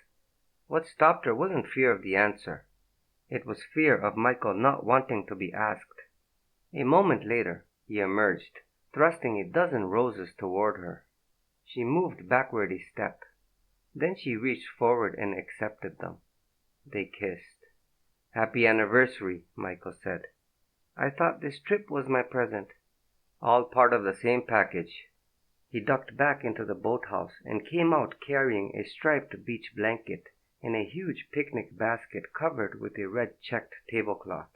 What stopped her wasn't fear of the answer. It was fear of Michael not wanting to be asked. A moment later, he emerged, thrusting a dozen roses toward her. She moved backward a step. Then she reached forward and accepted them. They kissed. "Happy anniversary," Michael said. "I thought this trip was my present." "All part of the same package." He ducked back into the boathouse and came out carrying a striped beach blanket and a huge picnic basket covered with a red checked tablecloth.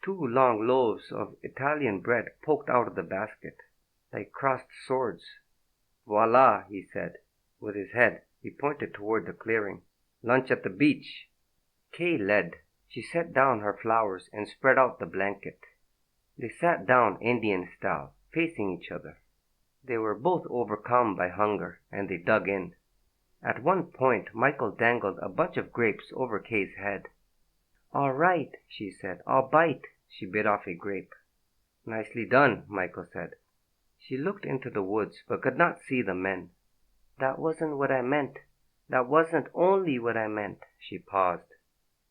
2 long loaves of Italian bread poked out of the basket, like crossed swords. "Voila," he said. With his head, he pointed toward the clearing. "Lunch at the beach." Kay led. She set down her flowers and spread out the blanket. They sat down Indian style, facing each other. They were both overcome by hunger, and they dug in. At one point, Michael dangled a bunch of grapes over Kay's head. "All right," she said. "I'll bite." She bit off a grape. "Nicely done," Michael said. She looked into the woods, but could not see the men. "That wasn't what I meant. That wasn't only what I meant." She paused.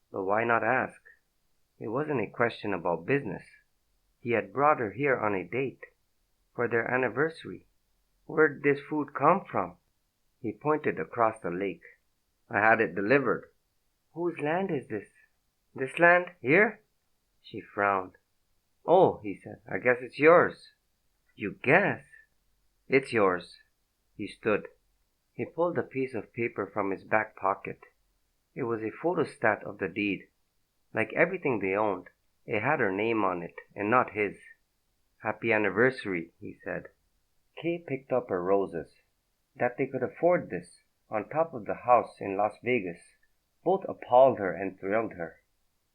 But why not ask? It wasn't a question about business. He had brought her here on a date. For their anniversary. Where'd this food come from? He pointed across the lake. "I had it delivered." "Whose land is this?" "This land? Here?" She frowned. "Oh," he said, "I guess it's yours." "You guess?" "It's yours." He stood. He pulled a piece of paper from his back pocket. It was a photostat of the deed. Like everything they owned, it had her name on it, and not his. "Happy anniversary," he said. Kay picked up her roses. That they could afford this, on top of the house in Las Vegas, both appalled her and thrilled her.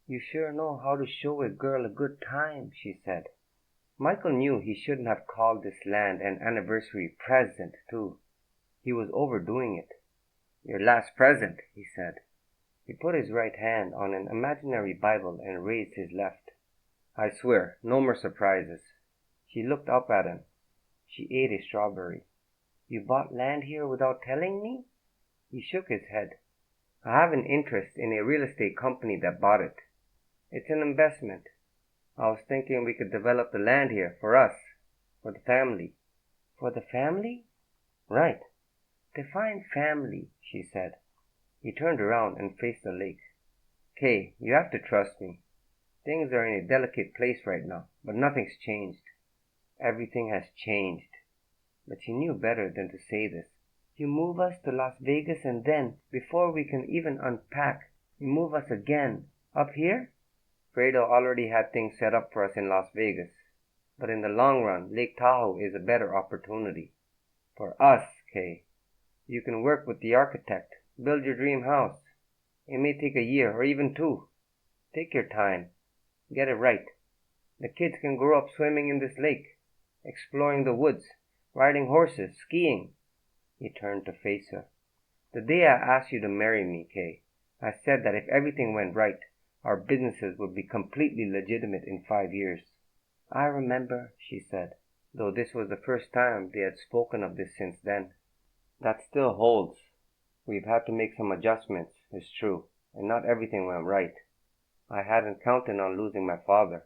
"You sure know how to show a girl a good time," she said. Michael knew he shouldn't have called this land an anniversary present, too. He was overdoing it. "Your last present," he said. He put his right hand on an imaginary Bible and raised his left. "I swear, no more surprises." She looked up at him. She ate a strawberry. "You bought land here without telling me?" He shook his head. "I have an interest in a real estate company that bought it. It's an investment. I was thinking we could develop the land here for us, for the family." "For the family?" "Right." "Define family," she said. He turned around and faced the lake. "Kay, you have to trust me. Things are in a delicate place right now, but nothing's changed." "Everything has changed." But she knew better than to say this. "You move us to Las Vegas and then, before we can even unpack, you move us again. Up here?" "Fredo already had things set up for us in Las Vegas. But in the long run, Lake Tahoe is a better opportunity. For us, Kay. You can work with the architect, build your dream house. It may take a year or even 2. Take your time. Get it right. The kids can grow up swimming in this lake, exploring the woods, riding horses, skiing." He turned to face her. "The day I asked you to marry me, Kay, I said that if everything went right, our businesses would be completely legitimate in 5 years." "I remember," she said, though this was the first time they had spoken of this since then. "That still holds. We've had to make some adjustments, it's true, and not everything went right. I hadn't counted on losing my father.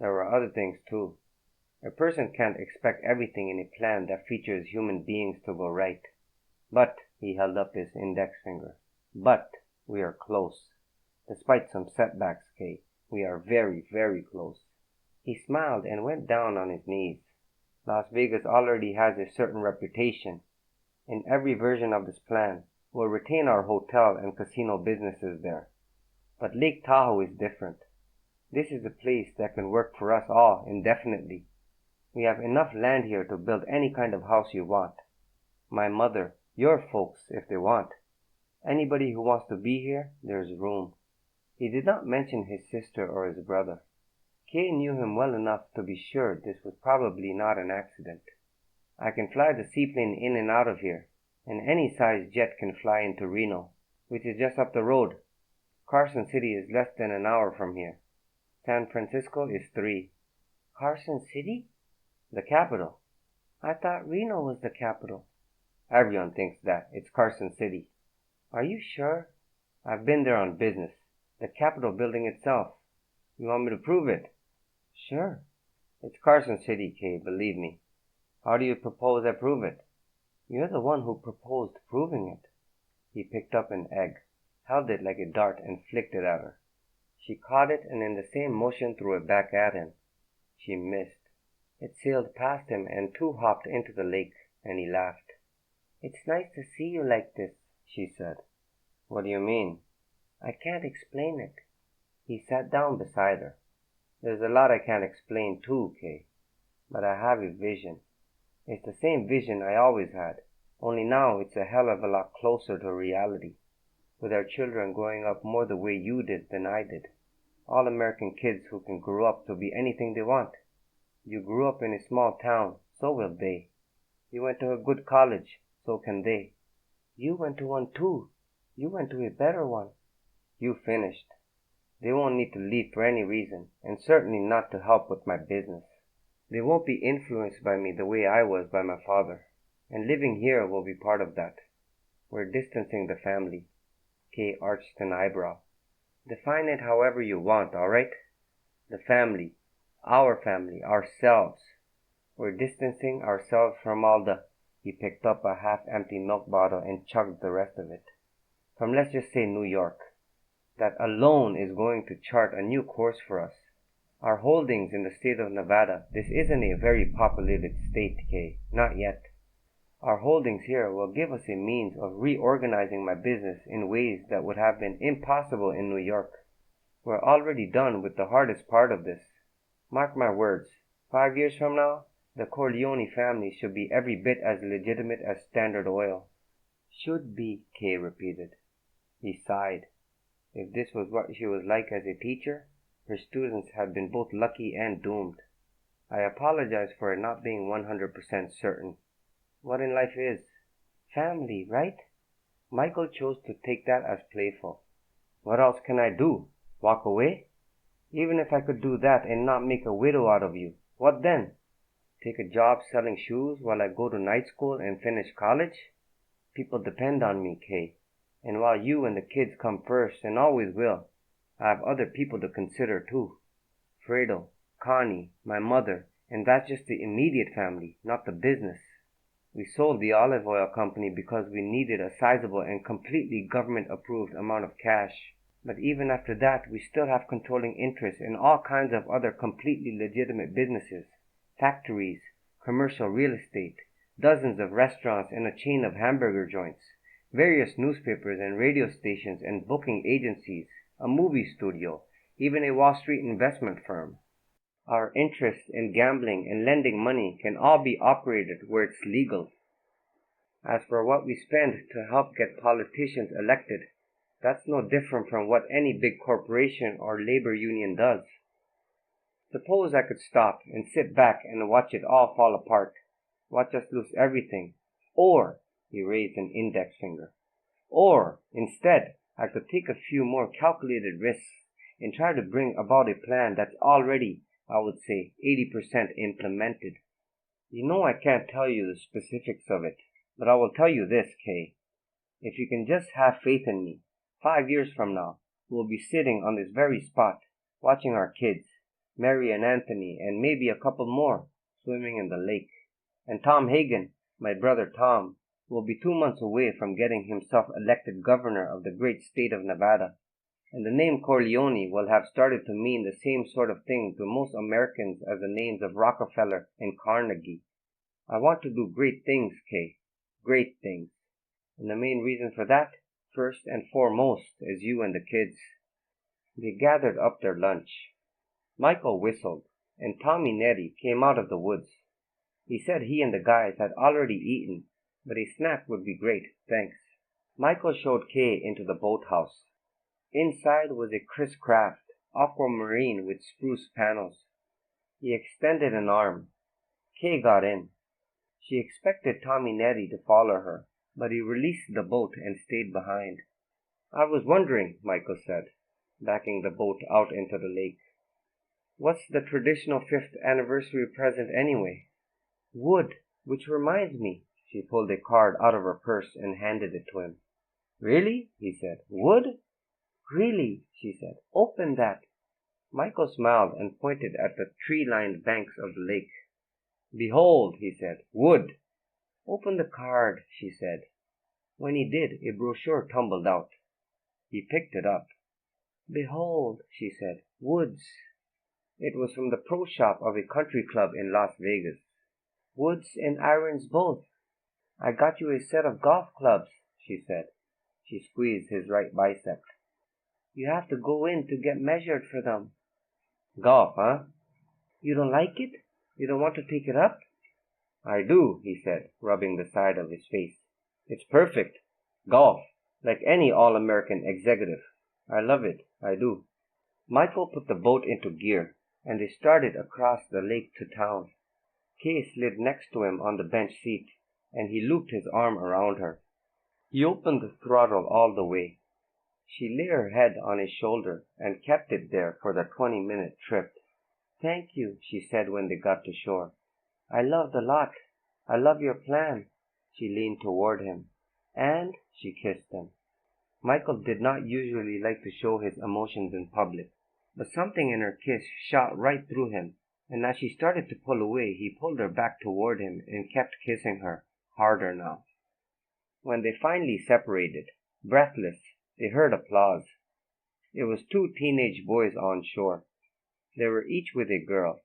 There were other things, too. A person can't expect everything in a plan that features human beings to go right. But," he held up his index finger, "but we are close. Despite some setbacks, Kay, we are very, very close." He smiled and went down on his knees. "Las Vegas already has a certain reputation. In every version of this plan, We'll retain our hotel and casino businesses there. But Lake Tahoe is different. This is a place that can work for us all indefinitely. We have enough land here to build any kind of house you want. My mother, your folks, if they want. Anybody who wants to be here, there's room. He did not mention his sister or his brother. Kay knew him well enough to be sure this was probably not an accident. I can fly the seaplane in and out of here, and any size jet can fly into Reno, which is just up the road. Carson City is less than an hour from here. San Francisco is 3. Carson City? The capital. I thought Reno was the capital. Everyone thinks that. It's Carson City. Are you sure? I've been there on business. The Capitol building itself. You want me to prove it? Sure. It's Carson City, Kay, believe me. How do you propose I prove it? You're the one who proposed proving it. He picked up an egg, held it like a dart, and flicked it at her. She caught it and in the same motion threw it back at him. She missed. It sailed past him and 2 hopped into the lake, and he laughed. It's nice to see you like this, she said. What do you mean? I can't explain it. He sat down beside her. There's a lot I can't explain too, Kay. But I have a vision. It's the same vision I always had, only now it's a hell of a lot closer to reality. With our children growing up more the way you did than I did. All American kids who can grow up to be anything they want. You grew up in a small town, so will they. You went to a good college, so can they. You went to one too. You went to a better one. You finished. They won't need to leave for any reason, and certainly not to help with my business. They won't be influenced by me the way I was by my father, and living here will be part of that. We're distancing the family. Kay arched an eyebrow. Define it however you want, all right? The family, our family, ourselves. We're distancing ourselves from all the... He picked up a half-empty milk bottle and chugged the rest of it. From let's just say New York. That alone is going to chart a new course for us. Our holdings in the state of Nevada, this isn't a very populated state, Kay, not yet. Our holdings here will give us a means of reorganizing my business in ways that would have been impossible in New York. We're already done with the hardest part of this. Mark my words, 5 years from now, the Corleone family should be every bit as legitimate as Standard Oil. Should be, Kay repeated. He sighed. If this was what she was like as a teacher, her students had been both lucky and doomed. I apologize for it not being 100% certain. What in life is? Family, right? Michael chose to take that as playful. What else can I do? Walk away? Even if I could do that and not make a widow out of you, what then? Take a job selling shoes while I go to night school and finish college? People depend on me, Kay. And while you and the kids come first and always will, I have other people to consider too. Fredo, Connie, my mother, and that's just the immediate family, not the business. We sold the olive oil company because we needed a sizable and completely government-approved amount of cash. But even after that, we still have controlling interests in all kinds of other completely legitimate businesses, factories, commercial real estate, dozens of restaurants and a chain of hamburger joints, various newspapers and radio stations and booking agencies, a movie studio, even a Wall Street investment firm. Our interests in gambling and lending money can all be operated where it's legal. As for what we spend to help get politicians elected, that's no different from what any big corporation or labor union does. Suppose I could stop and sit back and watch it all fall apart, watch us lose everything, or, he raised an index finger, or, instead, I could take a few more calculated risks and try to bring about a plan that's already, I would say, 80% implemented. You know I can't tell you the specifics of it, but I will tell you this, Kay. If you can just have faith in me, 5 years from now, we'll be sitting on this very spot, watching our kids, Mary and Anthony, and maybe a couple more, swimming in the lake. And Tom Hagen, my brother Tom, will be 2 months away from getting himself elected governor of the great state of Nevada. And the name Corleone will have started to mean the same sort of thing to most Americans as the names of Rockefeller and Carnegie. I want to do great things, Kay. Great things. And the main reason for that, first and foremost, is you and the kids." They gathered up their lunch. Michael whistled, and Tommy Nettie came out of the woods. He said he and the guys had already eaten, but a snack would be great, thanks. Michael showed Kay into the boathouse. Inside was a Chris Craft, aquamarine with spruce panels. He extended an arm. Kay got in. She expected Tommy Nettie to follow her, but he released the boat and stayed behind. "I was wondering," Michael said, backing the boat out into the lake. "What's the traditional 5th anniversary present anyway?" "Wood, which reminds me." She pulled a card out of her purse and handed it to him. "Really?" he said. "Wood?" "Really," she said. "Open that." Michael smiled and pointed at the tree-lined banks of the lake. "Behold," he said, "wood." "Open the card," she said. When he did, a brochure tumbled out. He picked it up. "Behold," she said, "woods." It was from the pro shop of a country club in Las Vegas. "Woods and irons both. I got you a set of golf clubs," she said. She squeezed his right bicep. "You have to go in to get measured for them." "Golf, huh?" "You don't like it? You don't want to take it up?" "I do," he said, rubbing the side of his face. "It's perfect. Golf, like any all-American executive. I love it, I do." Michael put the boat into gear, and they started across the lake to town. Kay slid next to him on the bench seat, and he looped his arm around her. He opened the throttle all the way. She lay her head on his shoulder and kept it there for the 20-minute trip. "Thank you," she said when they got to shore. "I love the lot. I love your plan." She leaned toward him. "And," she kissed him. Michael did not usually like to show his emotions in public, but something in her kiss shot right through him, and as she started to pull away, he pulled her back toward him and kept kissing her, harder now. When they finally separated, breathless, they heard applause. It was 2 teenage boys on shore. They were each with a girl.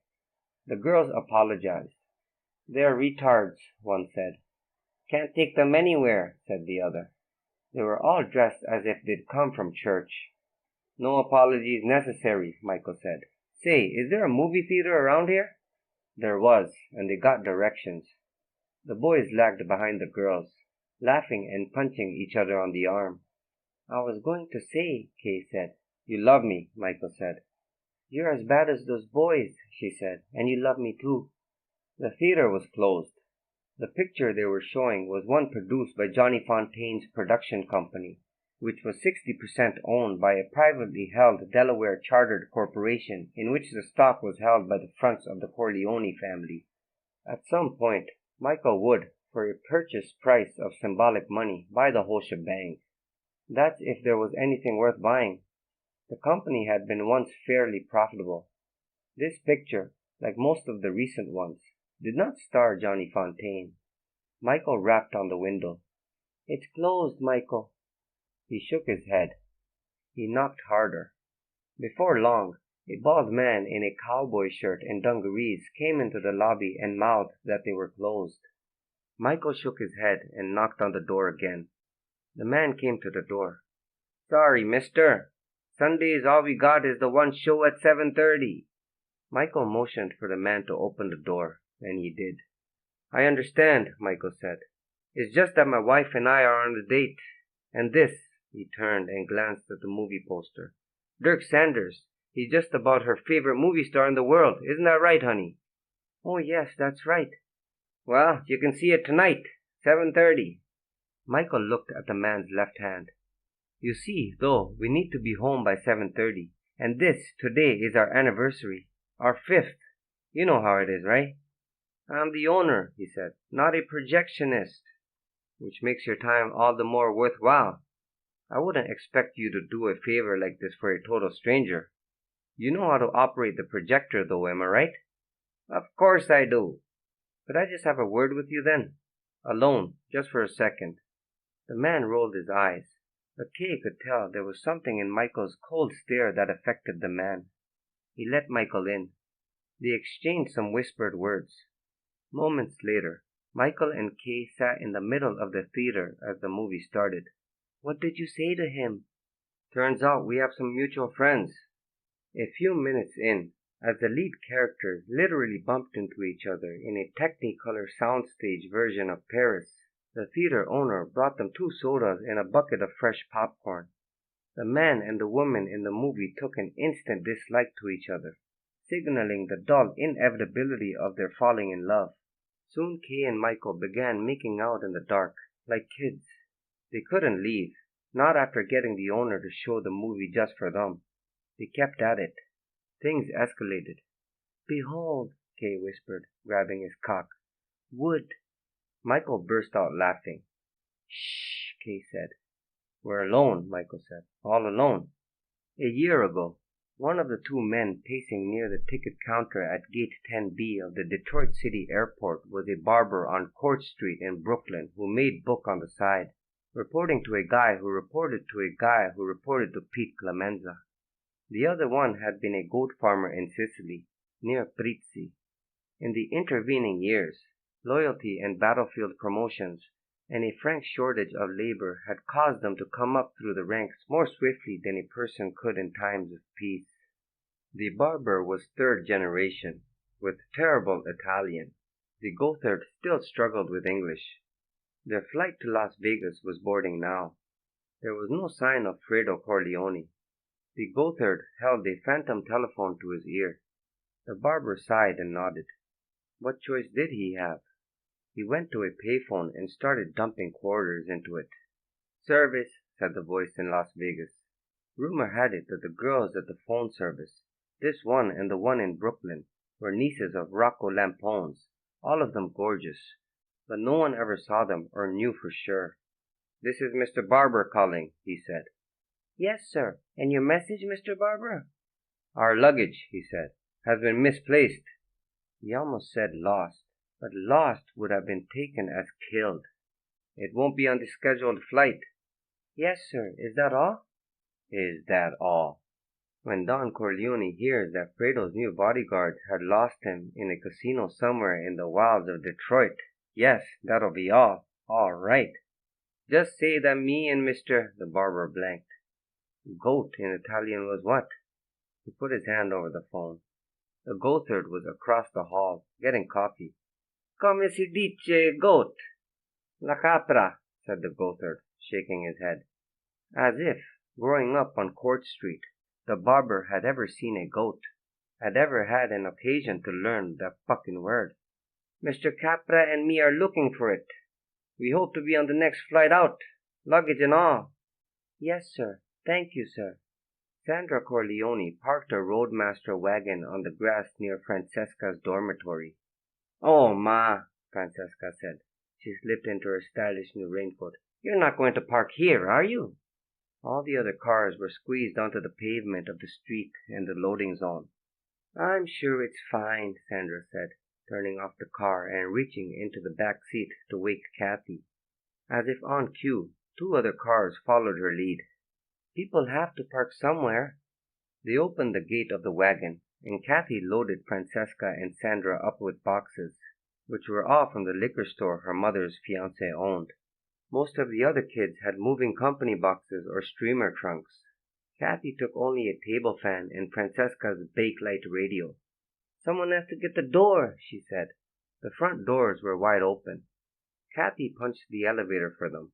The girls apologized. "They're retards," one said. "Can't take them anywhere," said the other. They were all dressed as if they'd come from church. "No apologies necessary," Michael said. "Say, is there a movie theater around here?" There was, and they got directions. The boys lagged behind the girls, laughing and punching each other on the arm. "I was going to say," Kay said. "You love me," Michael said. "You're as bad as those boys," she said, "and you love me too." The theater was closed. The picture they were showing was one produced by Johnny Fontaine's production company, which was 60% owned by a privately held Delaware chartered corporation in which the stock was held by the fronts of the Corleone family. At some point, Michael would, for a purchase price of symbolic money, buy the whole shebang. That's if there was anything worth buying. The company had been once fairly profitable. This picture, like most of the recent ones, did not star Johnny Fontaine. Michael rapped on the window. "It's closed, Michael." He shook his head. He knocked harder. Before long, a bald man in a cowboy shirt and dungarees came into the lobby and mouthed that they were closed. Michael shook his head and knocked on the door again. The man came to the door. "Sorry, mister. Sundays all we got is the one show at 7:30. Michael motioned for the man to open the door, and he did. "I understand," Michael said. "It's just that my wife and I are on a date. And this," he turned and glanced at the movie poster. "Dirk Sanders. He's just about her favorite movie star in the world. Isn't that right, honey?" "Oh, yes, that's right." "Well, you can see it tonight, 7:30. Michael looked at the man's left hand. "You see, though, we need to be home by 7:30, and today is our anniversary, our 5th. You know how it is, right?" "I'm the owner," he said, "not a projectionist." "Which makes your time all the more worthwhile. I wouldn't expect you to do a favor like this for a total stranger. You know how to operate the projector, though, am I right?" "Of course I do." "Could I just have a word with you then? Alone, just for a second." The man rolled his eyes, but Kay could tell there was something in Michael's cold stare that affected the man. He let Michael in. They exchanged some whispered words. Moments later, Michael and Kay sat in the middle of the theater as the movie started. What did you say to him? Turns out we have some mutual friends. A few minutes in, as the lead characters literally bumped into each other in a Technicolor soundstage version of Paris, the theater owner brought them 2 sodas and a bucket of fresh popcorn. The man and the woman in the movie took an instant dislike to each other, signaling the dull inevitability of their falling in love. Soon Kay and Michael began making out in the dark, like kids. They couldn't leave, not after getting the owner to show the movie just for them. They kept at it. Things escalated. Behold, Kay whispered, grabbing his cock. Wood. Michael burst out laughing. Shh, Kay said. We're alone, Michael said. All alone. A year ago, one of the 2 men pacing near the ticket counter at Gate 10B of the Detroit City Airport was a barber on Court Street in Brooklyn who made book on the side, reporting to a guy who reported to a guy who reported to Pete Clemenza. The other one had been a goat farmer in Sicily, near Prizzi. In the intervening years, loyalty and battlefield promotions and a frank shortage of labor had caused them to come up through the ranks more swiftly than a person could in times of peace. The barber was 3rd generation, with terrible Italian. The Gothard still struggled with English. Their flight to Las Vegas was boarding now. There was no sign of Fredo Corleone. The Gothard held a phantom telephone to his ear. The barber sighed and nodded. What choice did he have? He went to a payphone and started dumping quarters into it. Service, said the voice in Las Vegas. Rumor had it that the girls at the phone service, this one and the one in Brooklyn, were nieces of Rocco Lampone's, all of them gorgeous, but no one ever saw them or knew for sure. This is Mr. Barber calling, he said. Yes, sir. And your message, Mr. Barber? Our luggage, he said, has been misplaced. He almost said lost, but lost would have been taken as killed. It won't be on the scheduled flight. Yes, sir. Is that all? Is that all? When Don Corleone hears that Fredo's new bodyguards had lost him in a casino somewhere in the wilds of Detroit, yes, that'll be all. All right. Just say that me and the barber blanked. Goat in Italian was what? He put his hand over the phone. The Goatherd was across the hall, getting coffee. Come si dice goat? La capra, said the Goatherd, shaking his head. As if, growing up on Court Street, the barber had ever seen a goat, had ever had an occasion to learn that fucking word. Mr. Capra and me are looking for it. We hope to be on the next flight out, luggage and all. Yes, sir. Thank you, sir. Sandra Corleone parked her roadmaster wagon on the grass near Francesca's dormitory. Oh, Ma, Francesca said. She slipped into her stylish new raincoat. You're not going to park here, are you? All the other cars were squeezed onto the pavement of the street and the loading zone. I'm sure it's fine, Sandra said, turning off the car and reaching into the back seat to wake Kathy. As if on cue, 2 other cars followed her lead. People have to park somewhere. They opened the gate of the wagon, and Kathy loaded Francesca and Sandra up with boxes, which were all from the liquor store her mother's fiancé owned. Most of the other kids had moving company boxes or streamer trunks. Kathy took only a table fan and Francesca's Bakelite radio. Someone has to get the door, she said. The front doors were wide open. Kathy punched the elevator for them.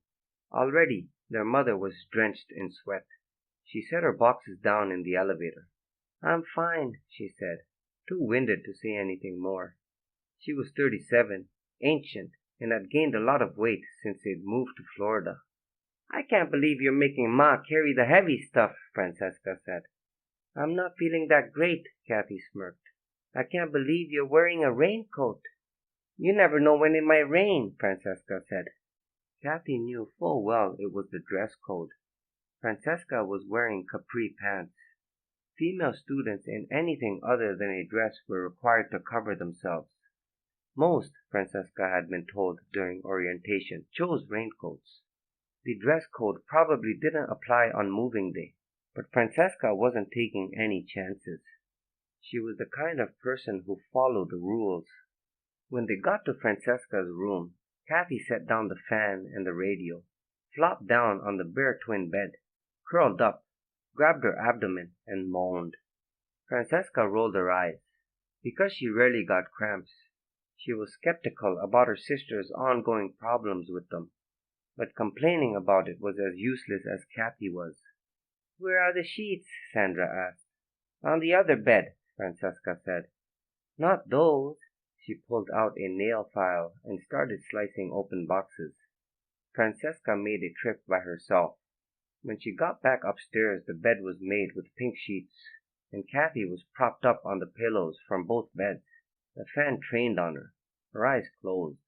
Already, their mother was drenched in sweat. She set her boxes down in the elevator. I'm fine, she said, too winded to say anything more. She was 37, ancient, and had gained a lot of weight since they'd moved to Florida. I can't believe you're making Ma carry the heavy stuff, Francesca said. I'm not feeling that great, Kathy smirked. I can't believe you're wearing a raincoat. You never know when it might rain, Francesca said. Kathy knew full well it was the dress code. Francesca was wearing capri pants. Female students in anything other than a dress were required to cover themselves. Most, Francesca had been told during orientation, chose raincoats. The dress code probably didn't apply on moving day, but Francesca wasn't taking any chances. She was the kind of person who followed the rules. When they got to Francesca's room, Kathy set down the fan and the radio, flopped down on the bare twin bed, curled up, grabbed her abdomen, and moaned. Francesca rolled her eyes. Because she rarely got cramps, she was skeptical about her sister's ongoing problems with them, but complaining about it was as useless as Kathy was. "Where are the sheets?" Sandra asked. "On the other bed," Francesca said. "Not those." She pulled out a nail file and started slicing open boxes. Francesca made a trip by herself. When she got back upstairs, the bed was made with pink sheets, and Kathy was propped up on the pillows from both beds. The fan trained on her, her eyes closed,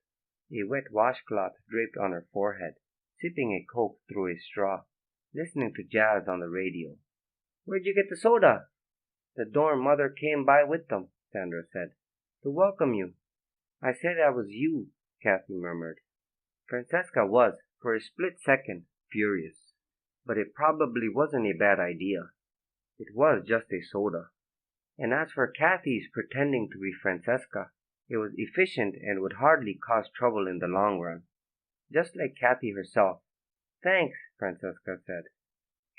a wet washcloth draped on her forehead, sipping a Coke through a straw, listening to jazz on the radio. "Where'd you get the soda?" "The dorm mother came by with them," Sandra said, "to welcome you." "I said I was you," Kathy murmured. Francesca was, for a split second, furious. But it probably wasn't a bad idea. It was just a soda. And as for Kathy's pretending to be Francesca, it was efficient and would hardly cause trouble in the long run. Just like Kathy herself. "Thanks," Francesca said.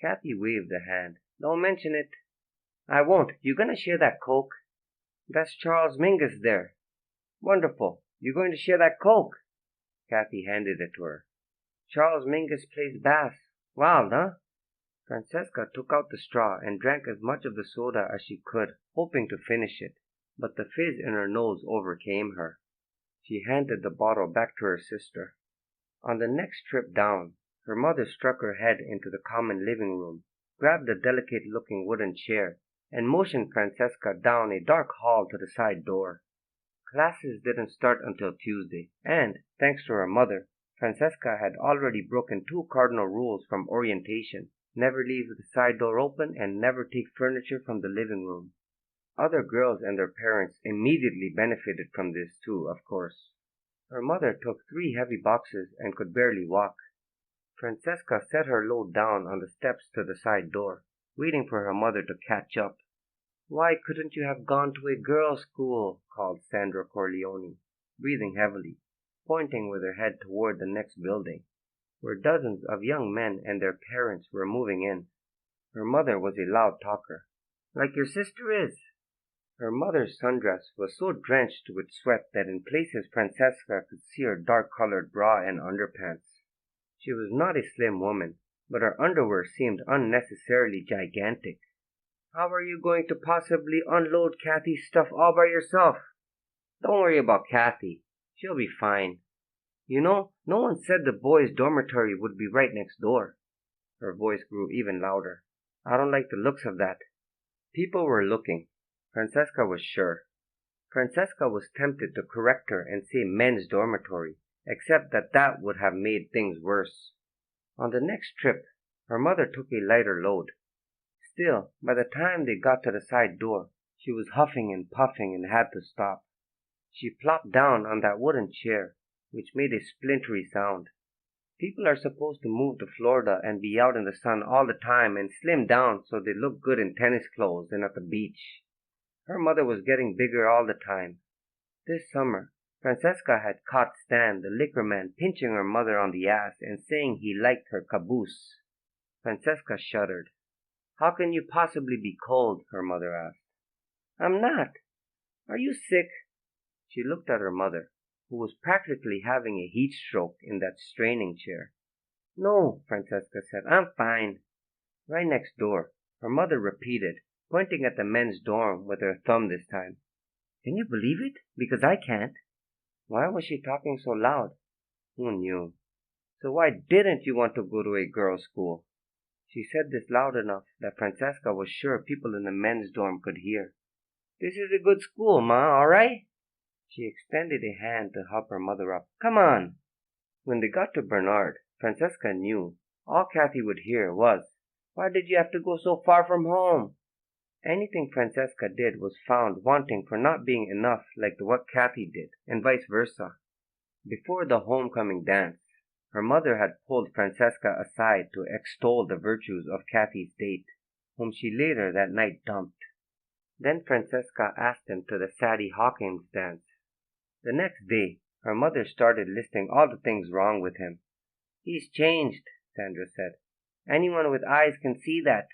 Kathy waved a hand. "Don't mention it." "I won't. You gonna share that Coke?" "That's Charles Mingus there." "Wonderful. You going to share that Coke?" Kathy handed it to her. "Charles Mingus plays bass. Wild, huh?" Francesca took out the straw and drank as much of the soda as she could, hoping to finish it, but the fizz in her nose overcame her. She handed the bottle back to her sister. On the next trip down, her mother struck her head into the common living room, grabbed a delicate-looking wooden chair, and motioned Francesca down a dark hall to the side door. Classes didn't start until Tuesday, and, thanks to her mother, Francesca had already broken 2 cardinal rules from orientation: never leave the side door open and never take furniture from the living room. Other girls and their parents immediately benefited from this too, of course. Her mother took 3 heavy boxes and could barely walk. Francesca set her load down on the steps to the side door, waiting for her mother to catch up. "Why couldn't you have gone to a girls' school?" called Sandra Corleone, breathing heavily, pointing with her head toward the next building, where dozens of young men and their parents were moving in. Her mother was a loud talker. "Like your sister is." Her mother's sundress was so drenched with sweat that in places Francesca could see her dark-colored bra and underpants. She was not a slim woman, but her underwear seemed unnecessarily gigantic. "How are you going to possibly unload Kathy's stuff all by yourself?" "Don't worry about Kathy. She'll be fine. You know, no one said the boys' dormitory would be right next door." Her voice grew even louder. "I don't like the looks of that." People were looking. Francesca was sure. Francesca was tempted to correct her and say men's dormitory, except that that would have made things worse. On the next trip, her mother took a lighter load. Still, by the time they got to the side door, she was huffing and puffing and had to stop. She plopped down on that wooden chair, which made a splintery sound. People are supposed to move to Florida and be out in the sun all the time and slim down so they look good in tennis clothes and at the beach. Her mother was getting bigger all the time. This summer, Francesca had caught Stan, the liquor man, pinching her mother on the ass and saying he liked her caboose. Francesca shuddered. "How can you possibly be cold?" her mother asked. "I'm not. Are you sick?" She looked at her mother, who was practically having a heat stroke in that straining chair. "No," Francesca said, "I'm fine." Right next door, her mother repeated, pointing at the men's dorm with her thumb this time. "Can you believe it? Because I can't." Why was she talking so loud? Who knew? "So why didn't you want to go to a girls' school?" She said this loud enough that Francesca was sure people in the men's dorm could hear. "This is a good school, Ma, all right?" She extended a hand to help her mother up. "Come on." When they got to Bernard, Francesca knew all Kathy would hear was, "Why did you have to go so far from home?" Anything Francesca did was found wanting for not being enough like what Kathy did, and vice versa. Before the homecoming dance, her mother had pulled Francesca aside to extol the virtues of Kathy's date, whom she later that night dumped. Then Francesca asked him to the Sadie Hawkins dance. The next day, her mother started listing all the things wrong with him. "He's changed," Sandra said. "Anyone with eyes can see that."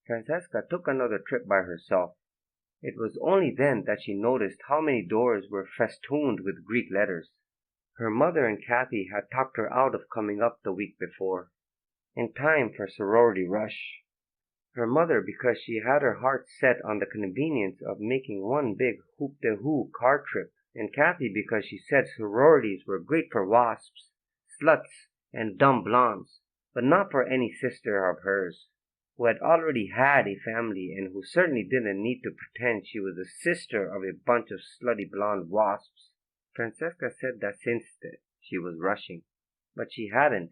Francesca took another trip by herself. It was only then that she noticed how many doors were festooned with Greek letters. Her mother and Kathy had talked her out of coming up the week before, in time for sorority rush. Her mother because she had her heart set on the convenience of making one big hoop-de-hoo car trip, and Kathy because she said sororities were great for wasps, sluts, and dumb blondes, but not for any sister of hers, who had already had a family and who certainly didn't need to pretend she was the sister of a bunch of slutty blonde wasps. Francesca said that since she was rushing, but she hadn't.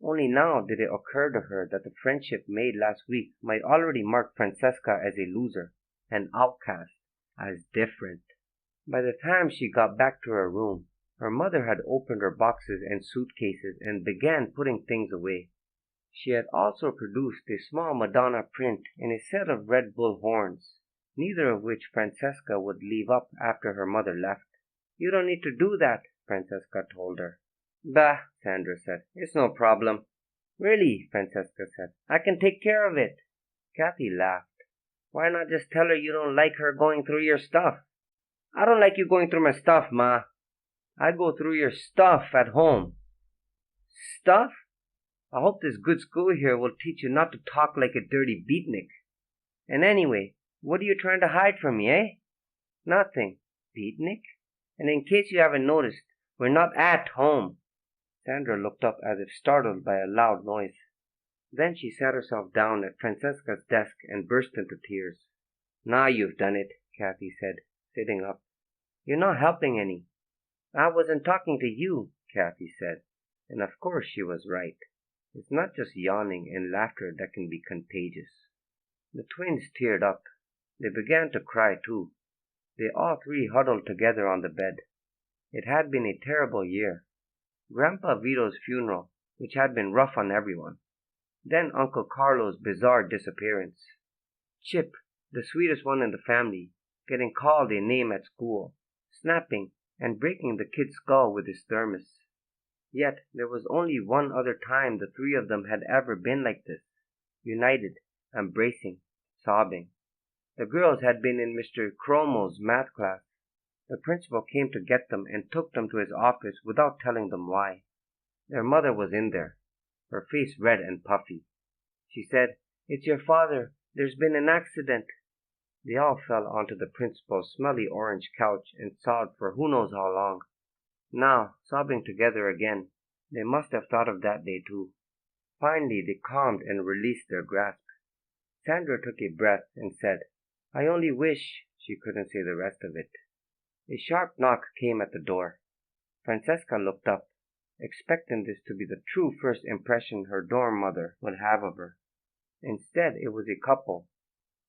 Only now did it occur to her that the friendship made last week might already mark Francesca as a loser, an outcast, as different. By the time she got back to her room, her mother had opened her boxes and suitcases and began putting things away. She had also produced a small Madonna print and a set of Red Bull horns, neither of which Francesca would leave up after her mother left. "You don't need to do that," Francesca told her. "Bah," Sandra said. "It's no problem." "Really," Francesca said. "I can take care of it." Kathy laughed. "Why not just tell her you don't like her going through your stuff?" "I don't like you going through my stuff, Ma. I go through your stuff at home." "Stuff? I hope this good school here will teach you not to talk like a dirty beatnik. And anyway, what are you trying to hide from me, eh?" "Nothing. Beatnik? And in case you haven't noticed, we're not at home." Sandra looked up as if startled by a loud noise. Then she sat herself down at Francesca's desk and burst into tears. "Now you've done it," Kathy said, sitting up. "You're not helping any." "I wasn't talking to you," Kathy said. And of course she was right. It's not just yawning and laughter that can be contagious. The twins teared up. They began to cry too. They all three huddled together on the bed. It had been a terrible year. Grandpa Vito's funeral, which had been rough on everyone. Then Uncle Carlo's bizarre disappearance. Chip, the sweetest one in the family, getting called a name at school, snapping and breaking the kid's skull with his thermos. Yet there was only one other time the three of them had ever been like this, united, embracing, sobbing. The girls had been in Mr. Cromo's math class. The principal came to get them and took them to his office without telling them why. Their mother was in there, her face red and puffy. She said, "It's your father. There's been an accident." They all fell onto the principal's smelly orange couch and sobbed for who knows how long. Now, sobbing together again, they must have thought of that day too. Finally, they calmed and released their grasp. Sandra took a breath and said, "I only wish—" She couldn't say the rest of it. A sharp knock came at the door. Francesca looked up, expecting this to be the true first impression her dorm mother would have of her. Instead, it was a couple.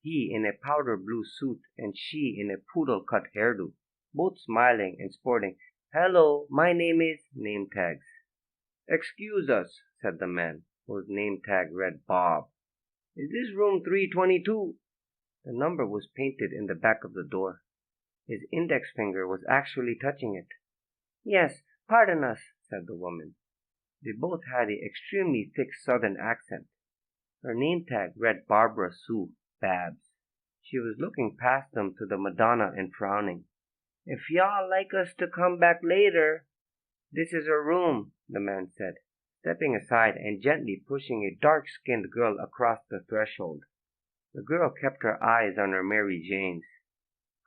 He in a powder blue suit and she in a poodle-cut hairdo, both smiling and sporting "Hello, my name is" name tags. "Excuse us," said the man, whose name tag read Bob. "Is this room 322? The number was painted in the back of the door. His index finger was actually touching it. "Yes, pardon us," said the woman. They both had an extremely thick southern accent. Her name tag read Barbara Sue Babs. She was looking past them to the Madonna and frowning. "If y'all like us to come back later—" "This is her room," the man said, stepping aside and gently pushing a dark-skinned girl across the threshold. The girl kept her eyes on her Mary Janes.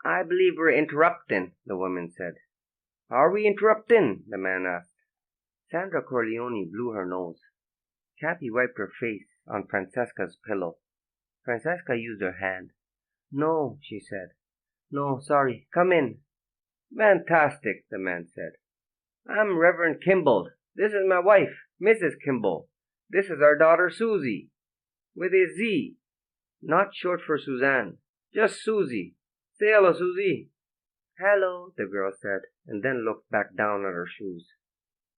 "I believe we're interrupting," the woman said. "Are we interrupting?" the man asked. Sandra Corleone blew her nose. Kathy wiped her face on Francesca's pillow. Francesca used her hand. "No," she said. "No, sorry. Come in." "Fantastic," the man said. "I'm Reverend Kimball. This is my wife, Mrs. Kimball. This is our daughter Susie, with a Z, not short for Suzanne. Just Susie. Say hello, Susie." "Hello," the girl said, and then looked back down at her shoes.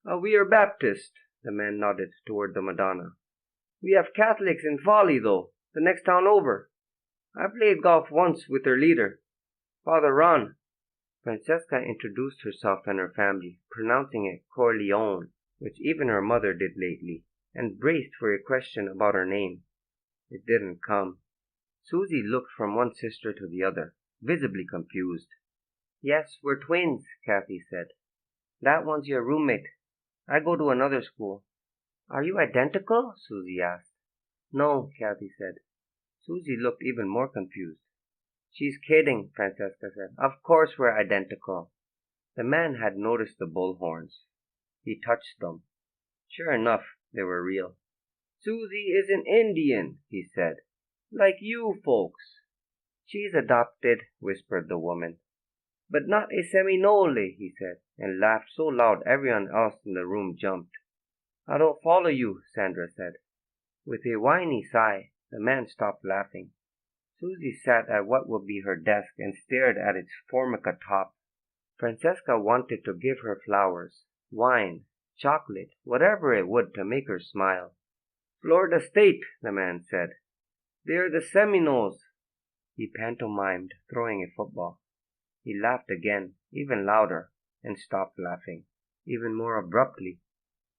We are Baptist," the man nodded toward the Madonna. "We have Catholics in Folly, though, the next town over. I played golf once with their leader, Father Ron." Francesca introduced herself and her family, pronouncing it Corleone, which even her mother did lately, and braced for a question about her name. It didn't come. Susie looked from one sister to the other, visibly confused. "Yes, we're twins," Kathy said. "That one's your roommate. I go to another school." "Are you identical?" Susie asked. "No," Kathy said. Susie looked even more confused. "She's kidding," Francesca said. "Of course we're identical." The man had noticed the bullhorns. He touched them. Sure enough, they were real. "Susie is an Indian," he said. "Like you folks." "She's adopted," whispered the woman. "But not a Seminole," he said, and laughed so loud everyone else in the room jumped. "I don't follow you," Sandra said. With a whiny sigh, the man stopped laughing. Susie sat at what would be her desk and stared at its formica top. Francesca wanted to give her flowers, wine, chocolate, whatever it would to make her smile. "Florida State," the man said. "They're the Seminoles." He pantomimed, throwing a football. He laughed again, even louder, and stopped laughing, even more abruptly.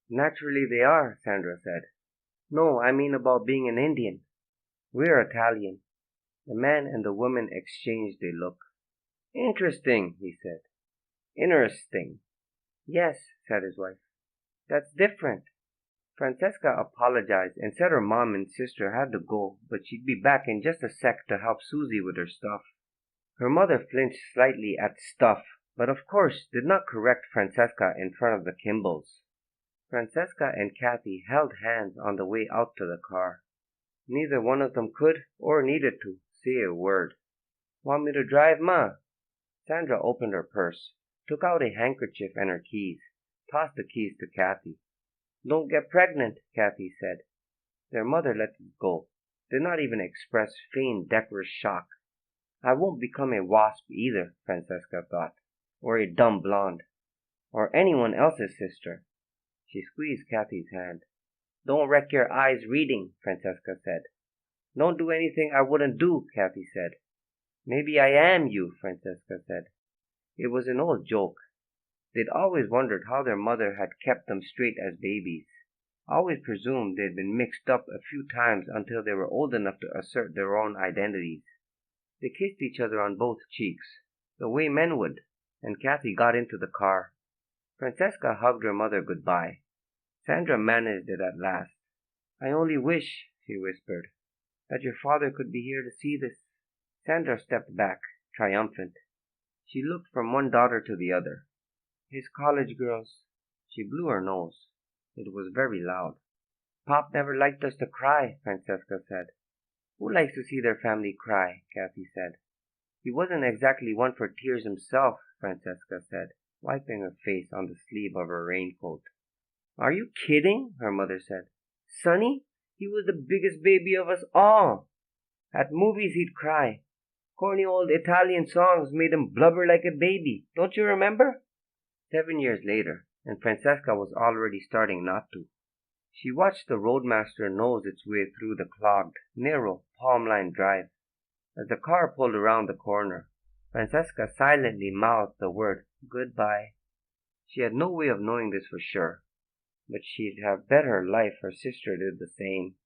"Naturally they are," Sandra said. "No, I mean about being an Indian. We're Italian." The man and the woman exchanged a look. "Interesting," he said. "Interesting." "Yes," said his wife. "That's different." Francesca apologized and said her mom and sister had to go, but she'd be back in just a sec to help Susie with her stuff. Her mother flinched slightly at stuff, but of course did not correct Francesca in front of the Kimballs. Francesca and Kathy held hands on the way out to the car. Neither one of them could, or needed to, say a word. "Want me to drive, Ma?" Sandra opened her purse, took out a handkerchief and her keys, tossed the keys to Kathy. "Don't get pregnant," Kathy said. Their mother let it go, did not even express feigned decorous shock. "I won't become a wasp either," Francesca thought, "or a dumb blonde, or anyone else's sister." She squeezed Kathy's hand. "Don't wreck your eyes reading," Francesca said. "Don't do anything I wouldn't do," Kathy said. "Maybe I am you," Francesca said. It was an old joke. They'd always wondered how their mother had kept them straight as babies. Always presumed they'd been mixed up a few times until they were old enough to assert their own identities. They kissed each other on both cheeks, the way men would, and Kathy got into the car. Francesca hugged her mother goodbye. Sandra managed it at last. "I only wish," she whispered, "that your father could be here to see this." Sandra stepped back, triumphant. She looked from one daughter to the other. "His college girls." She blew her nose. It was very loud. "Pop never liked us to cry," Francesca said. "Who likes to see their family cry?" Kathy said. "He wasn't exactly one for tears himself," Francesca said, wiping her face on the sleeve of her raincoat. "Are you kidding?" her mother said. "Sonny, he was the biggest baby of us all. At movies he'd cry. Corny old Italian songs made him blubber like a baby. Don't you remember?" 7 years later, and Francesca was already starting not to. She watched the Roadmaster nose its way through the clogged, narrow, palm-lined drive. As the car pulled around the corner, Francesca silently mouthed the word goodbye. She had no way of knowing this for sure, but she'd have bet her life her sister did the same.